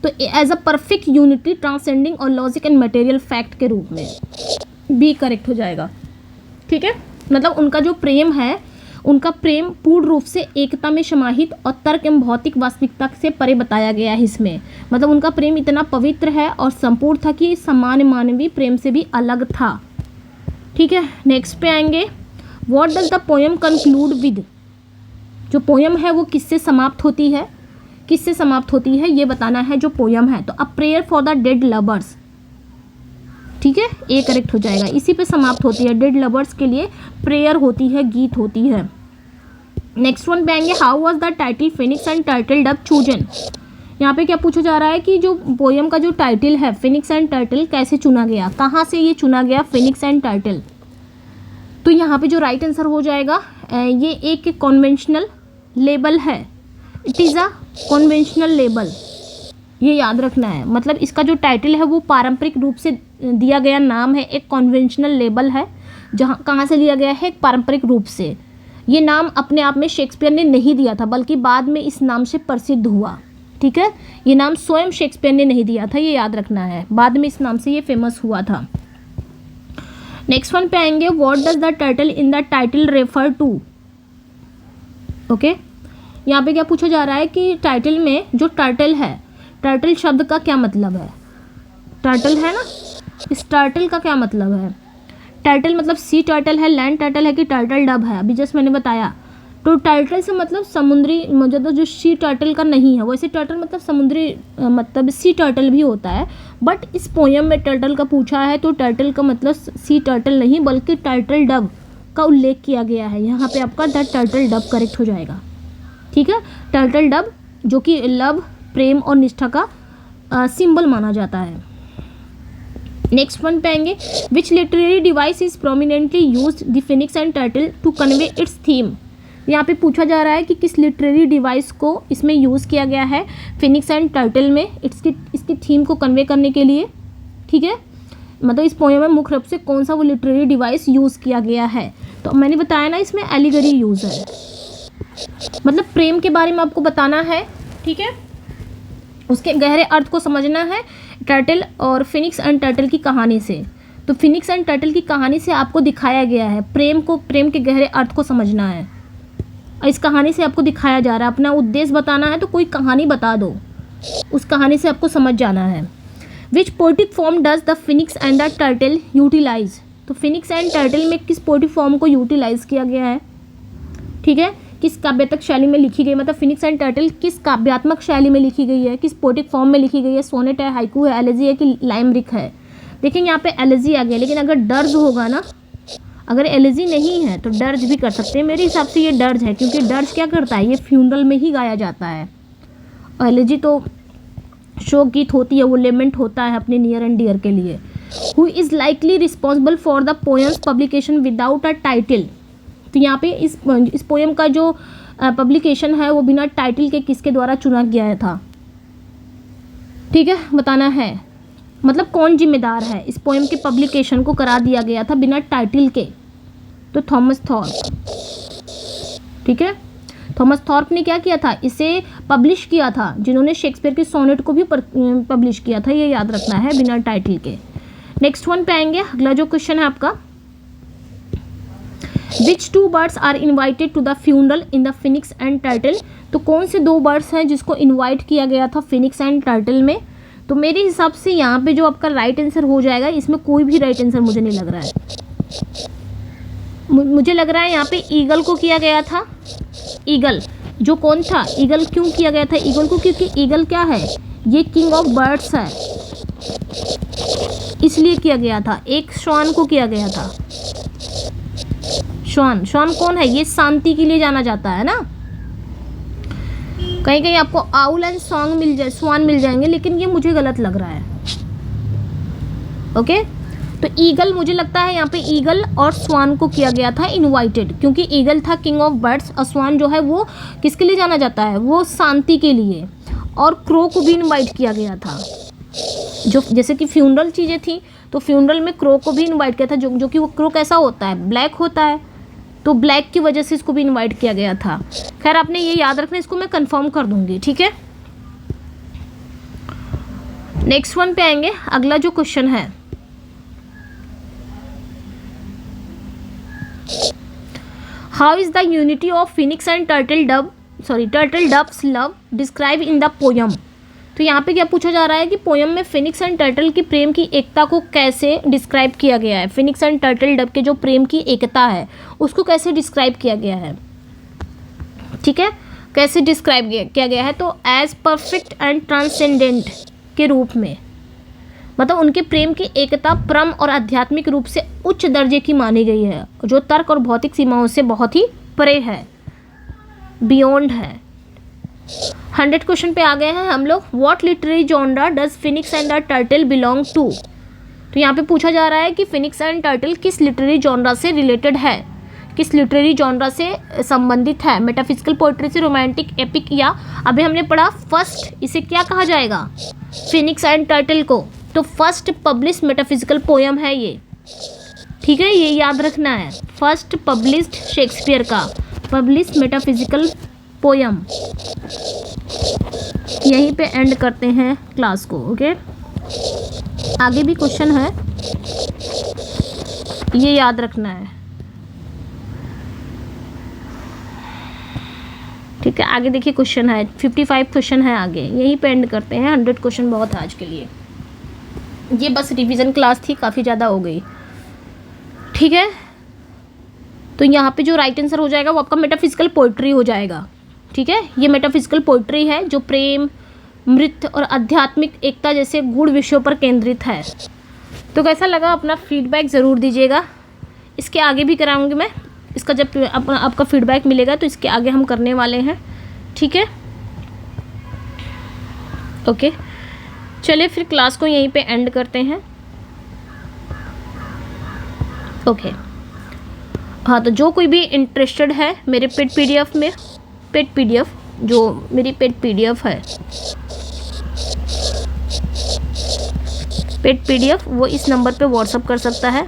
तो as a perfect unity, transcending और लॉजिक एंड मटेरियल फैक्ट के रूप में बी करेक्ट हो जाएगा, ठीक है। मतलब उनका जो प्रेम है, उनका प्रेम पूर्ण रूप से एकता में समाहित और तर्क एवं भौतिक वास्तविकता से परे बताया गया है इसमें। मतलब उनका प्रेम इतना पवित्र है और संपूर्ण था कि सामान्य मानवीय प्रेम से भी अलग था, ठीक है। नेक्स्ट पे आएंगे, what does the poem conclude with? जो पोएम है वो किससे समाप्त होती है, किससे समाप्त होती है ये बताना है जो पोएम है। तो a prayer for the dead lovers, ठीक है, ए करेक्ट हो जाएगा, इसी पे समाप्त होती है। डेड लवर्स के लिए प्रेयर होती है, गीत होती है। नेक्स्ट वन पे आएंगे, how was the title Phoenix and turtle dub chosen? यहाँ पे क्या पूछा जा रहा है कि जो पोएम का जो टाइटल है फिनिक्स एंड टर्टल कैसे चुना गया, कहाँ से ये चुना गया फिनिक्स एंड टर्टल? तो यहाँ पे जो राइट आंसर हो जाएगा, ये एक कॉन्वेंशनल लेबल है, it is a conventional label, ये याद रखना है। मतलब इसका जो टाइटल है वो पारंपरिक रूप से दिया गया नाम है, एक कॉन्वेंशनल लेबल है, जहाँ कहाँ से लिया गया है, एक पारंपरिक रूप से। ये नाम अपने आप में शेक्सपियर ने नहीं दिया था, बल्कि बाद में इस नाम से प्रसिद्ध हुआ, ठीक है। ये नाम स्वयं शेक्सपियर ने नहीं दिया था, ये याद रखना है, बाद में इस नाम से ये फेमस हुआ था। नेक्स्ट वन पे आएंगे, what does the turtle in the title refer to? Okay, यहाँ पे क्या पूछा जा रहा है कि टाइटल में जो टर्टल है, टर्टल शब्द का क्या मतलब है? टर्टल है ना, इस टर्टल का क्या मतलब है? टर्टल मतलब सी टर्टल है, लैंड टर्टल है कि टर्टल डब है? अभी जस्ट मैंने बताया। तो टर्टल से मतलब समुद्री, मतलब जो सी टर्टल का नहीं है, वैसे टर्टल मतलब समुद्री, मतलब सी टर्टल भी होता है, बट इस पोएम में टर्टल का पूछा है तो टर्टल का मतलब सी टर्टल नहीं बल्कि टर्टल डब का उल्लेख किया गया है। यहाँ पे आपका द टर्टल डब करेक्ट हो जाएगा, ठीक है। टर्टल डब जो कि लव, प्रेम और निष्ठा का सिंबल माना जाता है। नेक्स्ट वन पे आएंगे, which literary device is prominently used the phoenix and turtle to convey its theme? यहाँ पे पूछा जा रहा है कि किस लिटरेरी डिवाइस को इसमें यूज़ किया गया है फिनिक्स एंड टर्टल में, इसकी थीम को कन्वे करने के लिए, ठीक है। मतलब इस पोएम में मुख्य रूप से कौन सा वो लिटरेरी डिवाइस यूज़ किया गया है? तो मैंने बताया ना, इसमें एलिगरी यूज़ है, मतलब प्रेम के बारे में आपको बताना है, ठीक है, उसके गहरे अर्थ को समझना है टर्टल और फिनिक्स एंड टर्टल की कहानी से। तो फिनिक्स एंड टर्टल की कहानी से आपको दिखाया गया है प्रेम के गहरे अर्थ को समझना है। इस कहानी से आपको दिखाया जा रहा है, अपना उद्देश्य बताना है तो कोई कहानी बता दो, उस कहानी से आपको समझ जाना है। Which poetic form does the phoenix and the turtle utilize, तो फिनिक्स एंड टर्टल में किस पोएटिक फॉर्म को यूटिलाइज किया गया है, ठीक है, किस काव्यात्मक शैली में लिखी गई, मतलब फिनिक्स एंड टर्टल किस काव्यात्मक शैली में लिखी गई है, किस पोएटिक फॉर्म में लिखी गई है, सोनेट है, हाइकू है, एलेजी है कि लाइमरिक है। देखिए यहाँ पे एलेजी आ गया, लेकिन अगर डर्ज होगा ना, अगर एलेजी नहीं है तो डर्ज भी कर सकते हैं। मेरे हिसाब से ये डर्ज है, क्योंकि डर्ज क्या करता है, ये फ्यूनरल में ही गाया जाता है, और एलेजी तो शोक गीत होती है, वो लेमेंट होता है अपने नियर एंड डियर के लिए। Who is likely responsible for the poems publication without a title, तो यहाँ पे इस पोएम का जो पब्लिकेशन है वो बिना टाइटल के किसके द्वारा चुना गया था, ठीक है, बताना है, मतलब कौन जिम्मेदार है, इस पोएम के पब्लिकेशन को करा दिया गया था बिना टाइटल के, तो थॉमस थॉर्प, ठीक है। थॉमस थॉर्प ने क्या किया था, इसे पब्लिश किया था, जिन्होंने शेक्सपियर की सोनेट को भी पब्लिश किया था, ये याद रखना है, बिना टाइटल के। नेक्स्ट वन पे आएंगे, अगला जो क्वेश्चन है आपका, which two birds are invited to the funeral in the phoenix and turtle, तो कौन से दो बर्ड्स हैं जिसको इन्वाइट किया गया था फिनिक्स एंड टर्टल में। तो मेरे हिसाब से यहाँ पे जो आपका राइट आंसर हो जाएगा, इसमें कोई भी राइट आंसर मुझे नहीं लग रहा है, मुझे लग रहा है यहाँ पे ईगल को किया गया था। ईगल जो कौन था, ईगल क्यों किया गया था ईगल को, क्योंकि ईगल क्या है, ये किंग ऑफ बर्ड्स है, इसलिए किया गया था। एक श्वान को किया गया था, श्वान कौन है, ये शांति के लिए जाना जाता है ना। कहीं कहीं आपको आउल एंड स्वान मिल जाएंगे, लेकिन ये मुझे गलत लग रहा है। ओके, तो ईगल, मुझे लगता है यहाँ पे ईगल और स्वान को किया गया था इनवाइटेड, क्योंकि ईगल था किंग ऑफ बर्ड्स और स्वान जो है वो किसके लिए जाना जाता है, वो शांति के लिए। और क्रो को भी इनवाइट किया गया था, जो जैसे कि फ्यूनरल चीज़ें थी, तो फ्यूनरल में क्रो को भी इनवाइट किया था, जो कि वो क्रो कैसा होता है, ब्लैक होता है, तो ब्लैक की वजह से इसको भी इनवाइट किया गया था। खैर आपने ये याद रखना, इसको मैं कंफर्म कर दूंगी, ठीक है। नेक्स्ट वन पे आएंगे, अगला जो क्वेश्चन है, how is the unity of Phoenix and turtle doves love describe in the poem. तो यहाँ पे क्या पूछा जा रहा है कि पोयम में फिनिक्स एंड टर्टल की प्रेम की एकता को कैसे डिस्क्राइब किया गया है, फिनिक्स एंड टर्टल डव के जो प्रेम की एकता है उसको कैसे डिस्क्राइब किया गया है, ठीक है, कैसे डिस्क्राइब किया गया है, तो एज परफेक्ट एंड ट्रांसेंडेंट के रूप में, मतलब उनके प्रेम की एकता परम और आध्यात्मिक रूप से उच्च दर्जे की मानी गई है, जो तर्क और भौतिक सीमाओं से बहुत ही परे है, बियॉन्ड है। 100 क्वेश्चन पे आ गए हैं हम लोग। What literary genre does phoenix and the turtle belong to, तो यहाँ पे पूछा जा रहा है कि फिनिक्स एंड टर्टल किस लिटरेरी जॉनरा से रिलेटेड है, किस लिटरेरी जॉनरा से संबंधित है, मेटाफिजिकल पोएट्री से, रोमांटिक, एपिक, या अभी हमने पढ़ा फर्स्ट, इसे क्या कहा जाएगा, फिनिक्स एंड टर्टल को, तो फर्स्ट पब्लिश मेटाफिजिकल पोयम है ये, ठीक है, ये याद रखना है, फर्स्ट पब्लिश्ड शेक्सपियर का पब्लिश मेटाफिजिकल पोयम। यहीं पे एंड करते हैं क्लास को, ओके। आगे भी क्वेश्चन है, ये याद रखना है, ठीक है। आगे देखिए क्वेश्चन है, 55 क्वेश्चन है आगे, यहीं पे एंड करते हैं। 100 क्वेश्चन बहुत है आज के लिए, ये बस रिवीजन क्लास थी, काफ़ी ज़्यादा हो गई, ठीक है। तो यहाँ पे जो राइट आंसर हो जाएगा वो आपका मेटाफिजिकल पोइट्री हो जाएगा, ठीक है। ये मेटाफिजिकल पोइट्री है जो प्रेम, मृत्यु और आध्यात्मिक एकता जैसे गूढ़ विषयों पर केंद्रित है। तो कैसा लगा, अपना फीडबैक ज़रूर दीजिएगा। इसके आगे भी कराऊंगी मैं, इसका जब आपका फीडबैक मिलेगा तो इसके आगे हम करने वाले हैं, ठीक है, ओके। चलिए फिर क्लास को यहीं पे एंड करते हैं, ओके। हाँ, तो जो कोई भी इंटरेस्टेड है मेरे पेड पीडीएफ में, पेड पीडीएफ जो मेरी पेड पीडीएफ है, पेड पीडीएफ, वो इस नंबर पे व्हाट्सअप कर सकता है,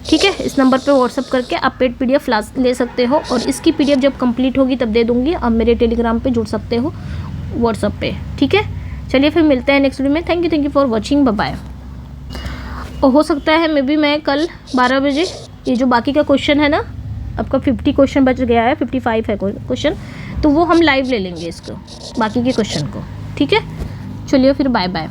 ठीक है। इस नंबर पे व्हाट्सअप करके आप पेड पीडीएफ ले सकते हो, और इसकी पीडीएफ जब कंप्लीट होगी तब दे दूँगी। आप मेरे टेलीग्राम पे जुड़ सकते हो व्हाट्सअप पे, ठीक है। चलिए फिर मिलते हैं नेक्स्ट वीडियो में। Thank you for watching, bye bye. और हो सकता है मे बी मैं कल 12 बजे ये जो बाकी का क्वेश्चन है ना, आपका 50 क्वेश्चन बच गया है, 55 है क्वेश्चन, तो वो हम लाइव ले लेंगे इसको, बाकी के क्वेश्चन को। ठीक है, चलिए फिर बाय बाय।